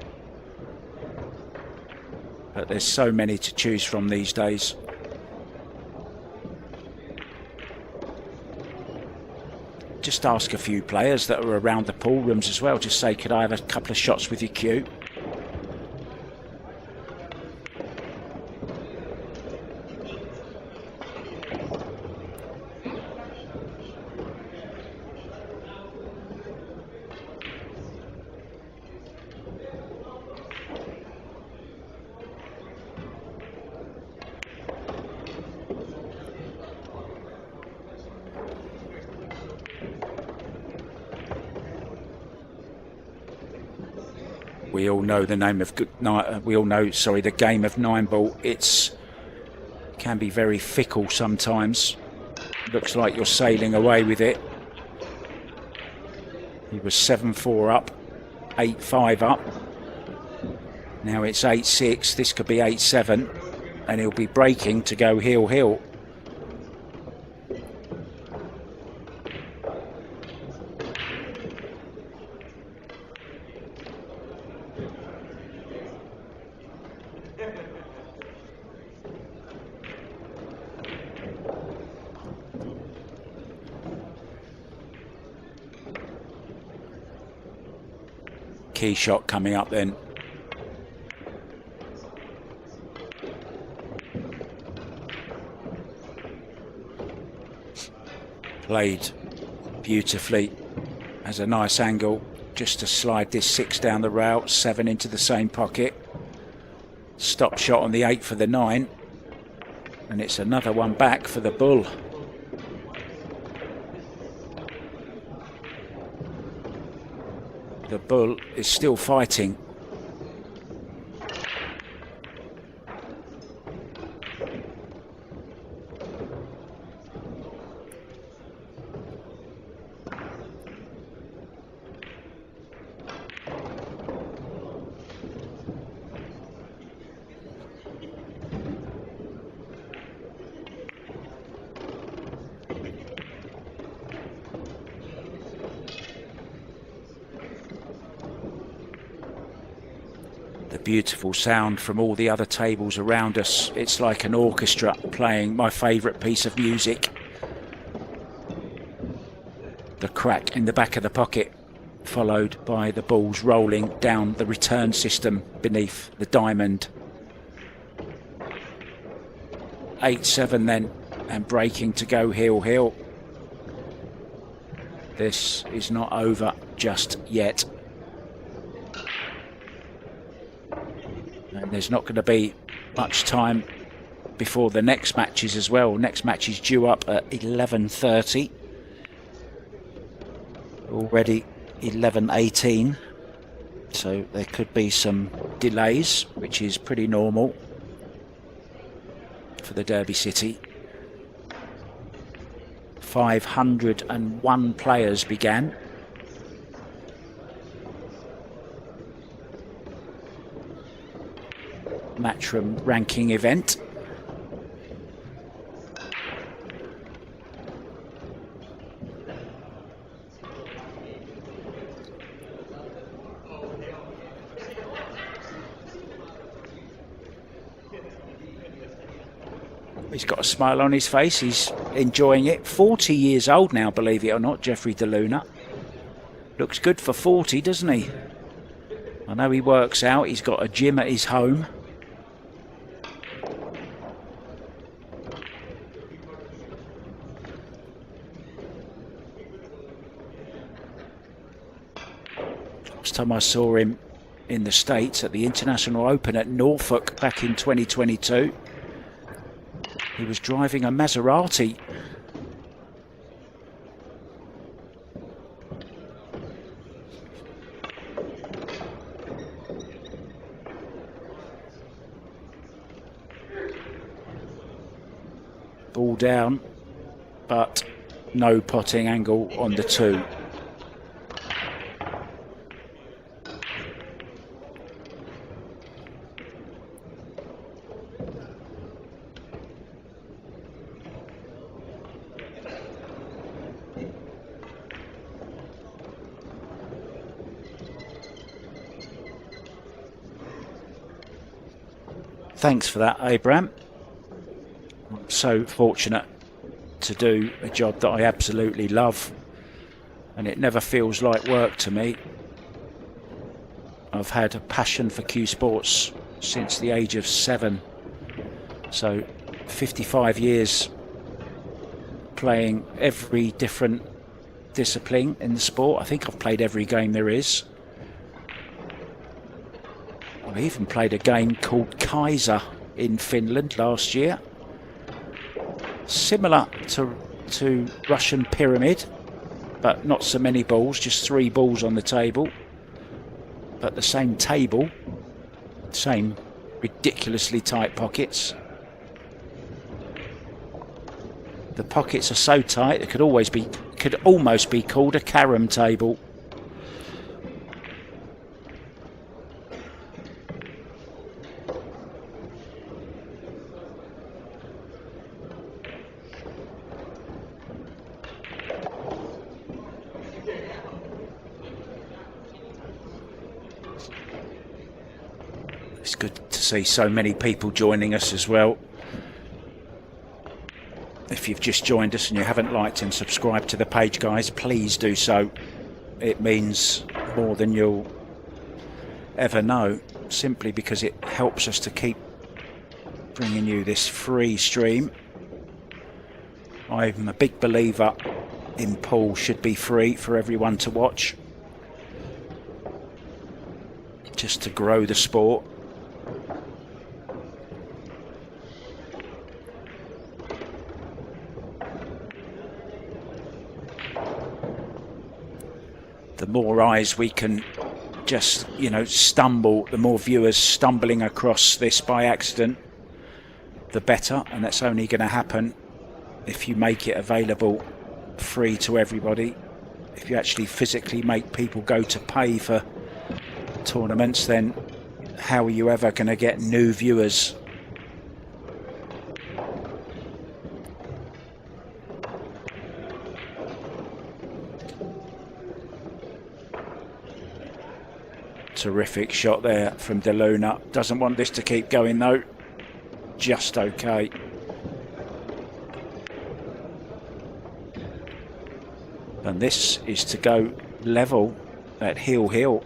but there's so many to choose from these days. Just ask a few players that are around the pool rooms as well. Just say, could I have a couple of shots with your cue? We all know the name of the game of 9-ball. It's can be very fickle sometimes. Looks like you're sailing away with it. He was 7-4 up, 8-5 up. Now it's 8-6. This could be 8-7, and he'll be breaking to go heel. Key shot coming up then. Played beautifully. Has a nice angle just to slide this 6 down the rail, 7 into the same pocket. Stop shot on the 8 for the 9, and it's another one back for the bull. The bull is still fighting. Beautiful sound from all the other tables around us. It's like an orchestra playing my favourite piece of music. The crack in the back of the pocket, followed by the balls rolling down the return system beneath the diamond. 8-7 then, and breaking to go heel. This is not over just yet. And there's not going to be much time before the next matches as well. Next match is due up at 11:30. Already 11:18. So there could be some delays, which is pretty normal for the Derby City. 501 players began. Matchroom ranking event. He's got a smile on his face, he's enjoying it. 40 years old now, believe it or not, Jeffrey DeLuna. Looks good for 40, doesn't he? I know he works out, he's got a gym at his home. Last time I saw him in the States at the International Open at Norfolk back in 2022, he was driving a Maserati. Ball down, but no potting angle on the 2. Thanks for that, Abraham. I'm so fortunate to do a job that I absolutely love, and it never feels like work to me. I've had a passion for Q Sports since the age of 7, so 55 years playing every different discipline in the sport. I think I've played every game there is. I even played a game called Krause in Finland last year. Similar to Russian Pyramid, but not so many balls, just 3 balls on the table. But the same table, same ridiculously tight pockets. The pockets are so tight it could almost be called a carom table. It's good to see so many people joining us as well. If you've just joined us and you haven't liked and subscribed to the page, guys, please do so. It means more than you'll ever know, simply because it helps us to keep bringing you this free stream. I'm a big believer in pool should be free for everyone to watch, just to grow the sport. The more eyes we can just, stumble, the more viewers stumbling across this by accident, the better. And that's only going to happen if you make it available free to everybody. If you actually physically make people go to pay for tournaments, then how are you ever going to get new viewers? Terrific shot there from DeLuna. Doesn't want this to keep going though. Just okay. And this is to go level at heel.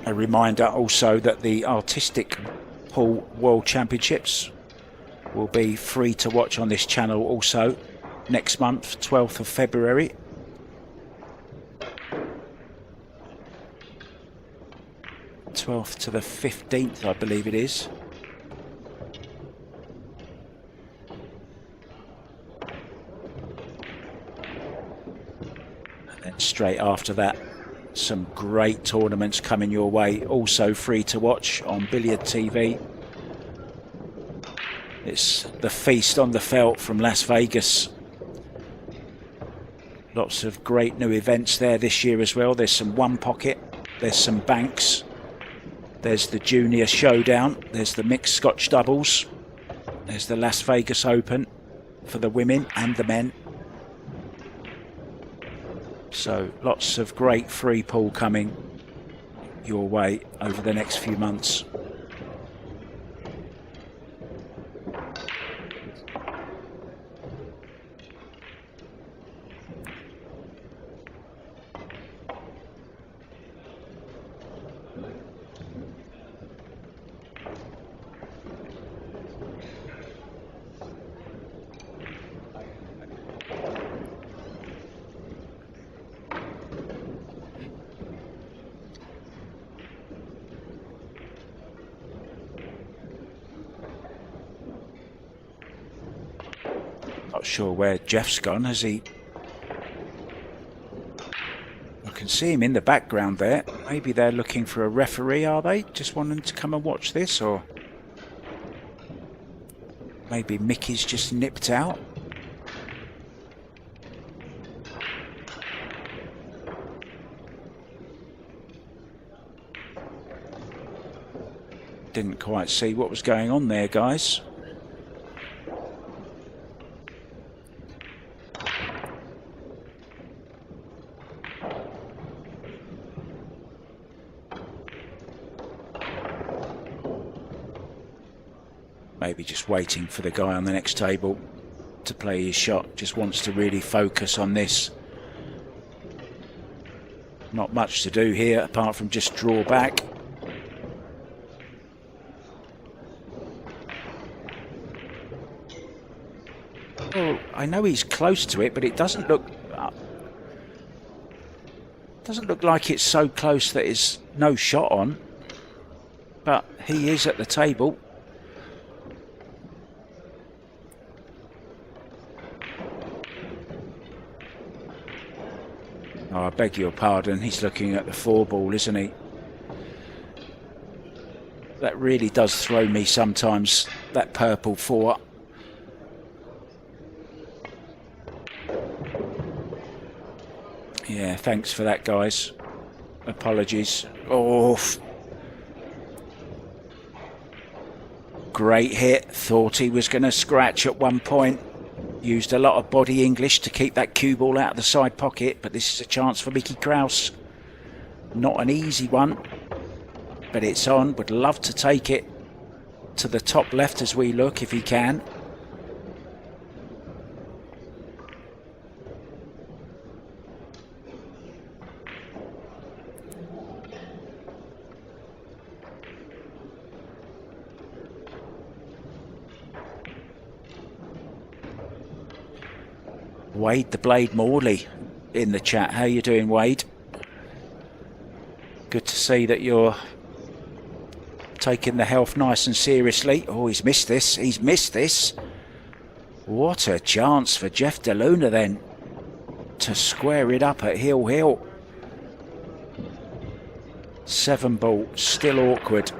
A reminder also that the Artistic Pool World Championships will be free to watch on this channel also next month, 12th of February. th to the 15th, I believe it is. And then straight after that, some great tournaments coming your way, also free to watch on Billiard TV. It's the Feast on the Felt from Las Vegas. Lots of great new events there this year as well. There's some one pocket, there's some banks, there's the Junior Showdown, there's the mixed Scotch doubles, there's the Las Vegas Open for the women and the men. So lots of great free pool coming your way over the next few months. Not sure where Jeff's gone. Has he? I can see him in the background there. Maybe they're looking for a referee, are they? Just wanting to come and watch this, or maybe Mickey's just nipped out. Didn't quite see what was going on there, guys. Maybe just waiting for the guy on the next table to play his shot. Just wants to really focus on this. Not much to do here apart from just draw back. Well, I know he's close to it, but it doesn't look like it's so close that it's no shot on. But he is at the table. Oh, I beg your pardon, he's looking at the 4-ball, isn't he? That really does throw me sometimes, that purple 4. Yeah, thanks for that, guys. Apologies. Oh, great hit. Thought he was going to scratch at one point. Used a lot of body English to keep that cue ball out of the side pocket, but this is a chance for Mickey Krause. Not an easy one, but it's on. Would love to take it to the top left as we look, if he can. Wade the Blade Morley in the chat. How you doing, Wade? Good to see that you're taking the health nice and seriously. Oh, he's missed this. He's missed this. What a chance for Jeff DeLuna then to square it up at Hill Hill. 7-ball, still awkward.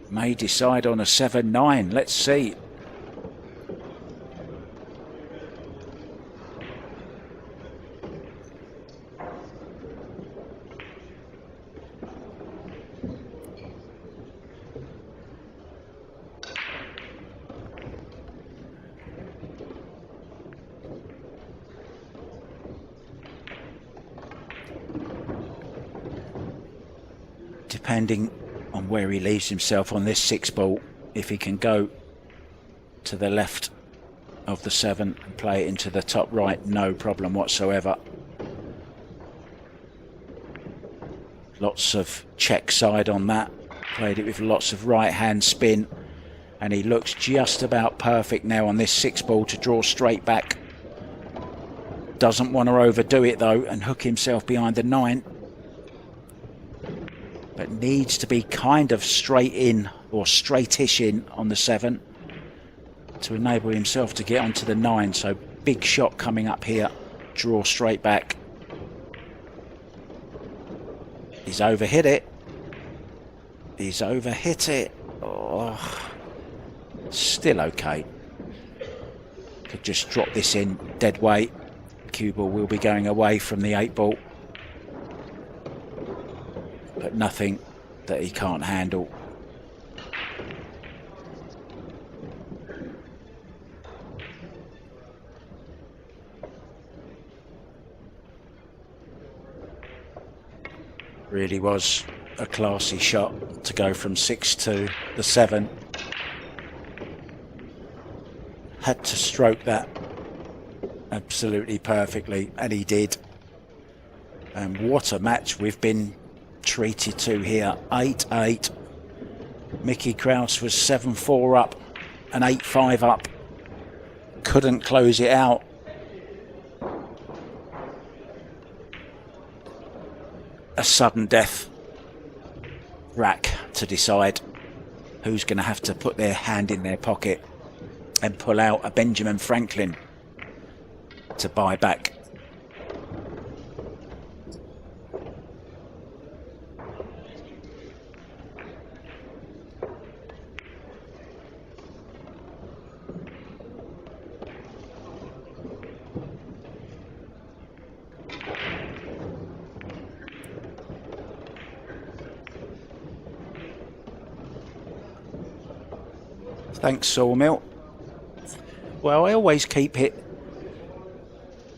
May decide on a 7-9. Let's see. Depending on where he leaves himself on this 6-ball, if he can go to the left of the 7 and play it into the top right, no problem whatsoever. Lots of check side on that. Played it with lots of right hand spin, and he looks just about perfect now on this 6-ball to draw straight back. Doesn't want to overdo it though and hook himself behind the 9. But needs to be kind of straight in or straightish in on the 7 to enable himself to get onto the 9. So big shot coming up here. Draw straight back. He's overhit it. He's overhit it. Oh, still okay. Could just drop this in dead weight. Cue ball will be going away from the 8-ball. But nothing that he can't handle. Really was a classy shot to go from 6 to the 7. Had to stroke that absolutely perfectly, and he did. And what a match we've been treated to here. 8-8. Mickey Krause was 7-4 up and 8-5 up. Couldn't close it out. A sudden death rack to decide. who's going to have to put their hand in their pocket and pull out a Benjamin Franklin to buy back. Thanks, Sawmill. Well, I always keep it.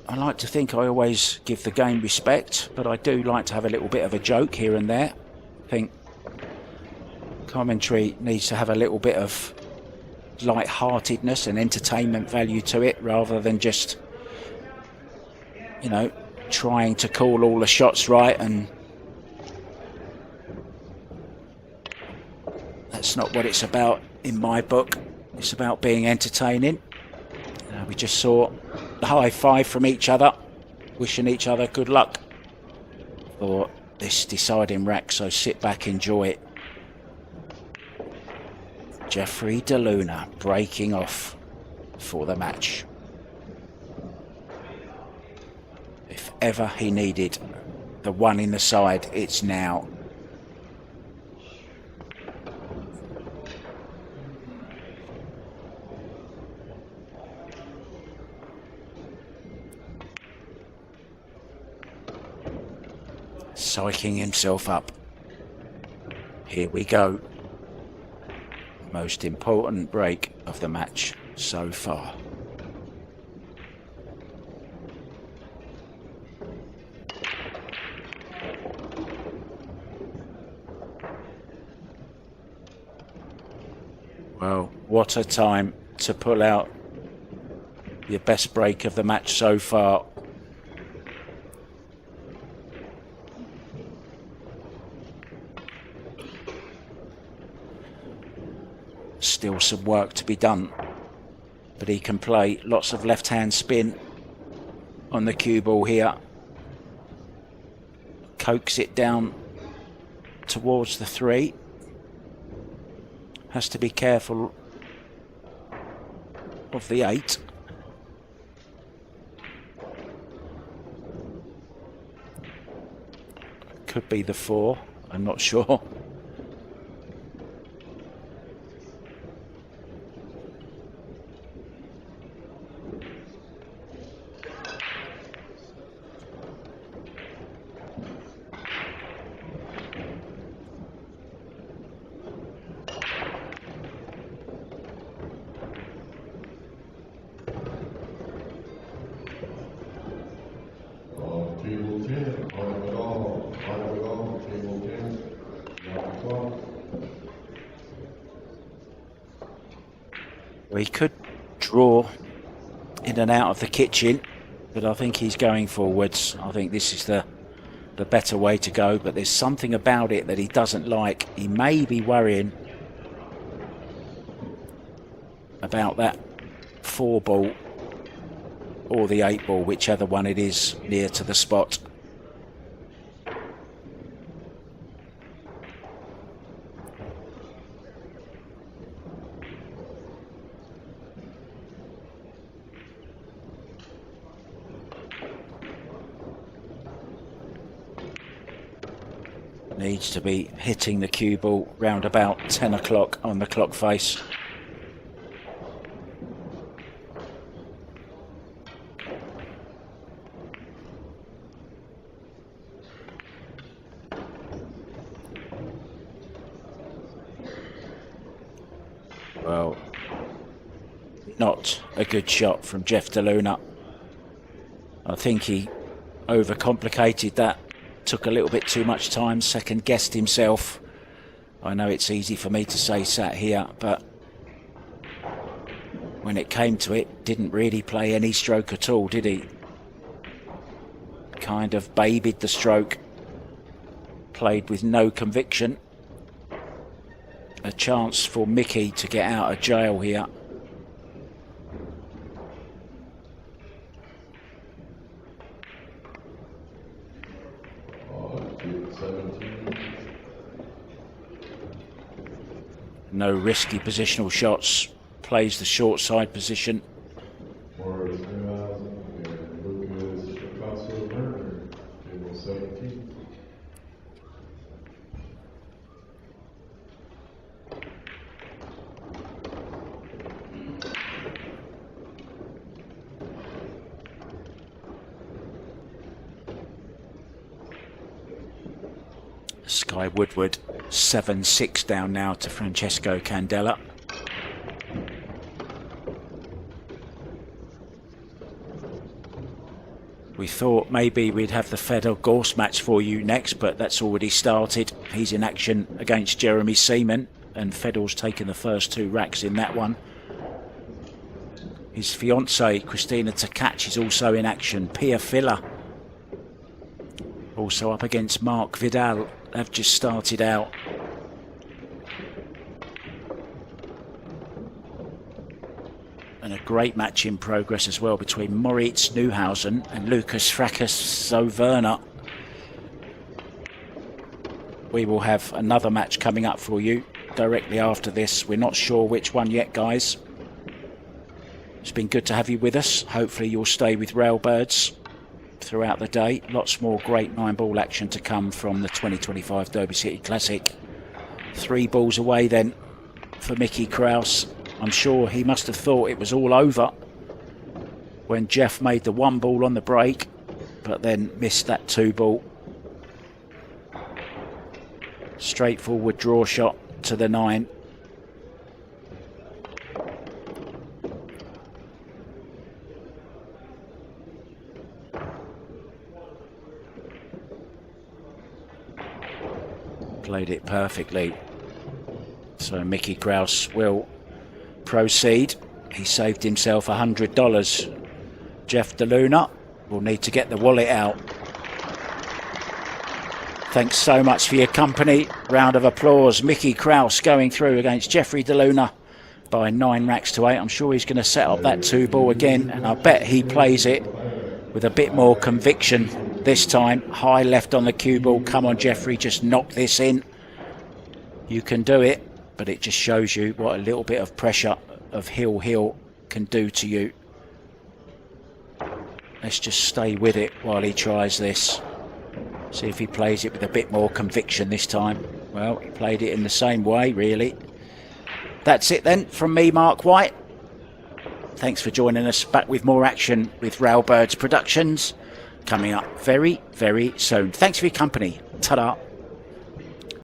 I like to think I always give the game respect, but I do like to have a little bit of a joke here and there. I think commentary needs to have a little bit of light-heartedness and entertainment value to it, rather than just, you know, trying to call all the shots right, and that's not what it's about in my book. It's about being entertaining. We just saw the high five from each other, wishing each other good luck for this deciding rack, so sit back, enjoy it. Jeffrey DeLuna breaking off for the match. If ever he needed the one in the side, it's now. Psyching himself up. Here we go. Most important break of the match so far. Well, what a time to pull out your best break of the match so far. Still some work to be done, but he can play lots of left-hand spin on the cue ball here. Coax it down towards the 3. Has to be careful of the 8. Could be the 4, I'm not sure. He could draw in and out of the kitchen, but I think he's going forwards. I think this is the better way to go, but there's something about it that he doesn't like. He may be worrying about that 4 ball or the 8 ball, whichever one it is, near to the spot. Needs to be hitting the cue ball round about 10 o'clock on the clock face. Well, not a good shot from Jeff DeLuna. I think he overcomplicated that. Took a little bit too much time, second guessed himself. I know it's easy for me to say sat here, but when it came to it, didn't really play any stroke at all, did he? Kind of babied the stroke, played with no conviction. A chance for Mickey to get out of jail here. No risky positional shots. Plays the short side position. Morris 2000 and Lucas Krause table 17. Sky Woodward 7-6 down now to Francesco Candela. We thought maybe we'd have the Fedor Gorse match for you next, but that's already started. He's in action against Jeremy Seaman, and Fedor's taken the first 2 racks in that one. His fiancée, Christina Tkach, is also in action. Pia Filler also up against Mark Vidal. They've just started out. And a great match in progress as well between Moritz Neuhausen and Lucas Fracas-Zoverna. We will have another match coming up for you directly after this. We're not sure which one yet, guys. It's been good to have you with us. Hopefully you'll stay with Railbirds throughout the day. Lots more great 9-ball action to come from the 2025 Derby City Classic. 3 balls away then for Mickey Krause. I'm sure he must have thought it was all over when Jeff made the 1 ball on the break, but then missed that 2 ball. Straightforward draw shot to the 9. Played it perfectly. So Mickey Krause will proceed. He saved himself $100. Jeff DeLuna will need to get the wallet out. Thanks so much for your company. Round of applause. Mickey Krause going through against Jeffrey DeLuna by 9 racks to 8. I'm sure he's going to set up that 2 ball again, and I bet he plays it with a bit more conviction this time. High left on the cue ball. Come on, Jeffrey, just knock this in. You can do it, but it just shows you what a little bit of pressure of heel can do to you. Let's just stay with it while he tries this. See if he plays it with a bit more conviction this time. Well, he played it in the same way, really. That's it then from me, Mark White. Thanks for joining us. Back with more action with Railbirds Productions coming up very, very soon. Thanks for your company. Ta-da.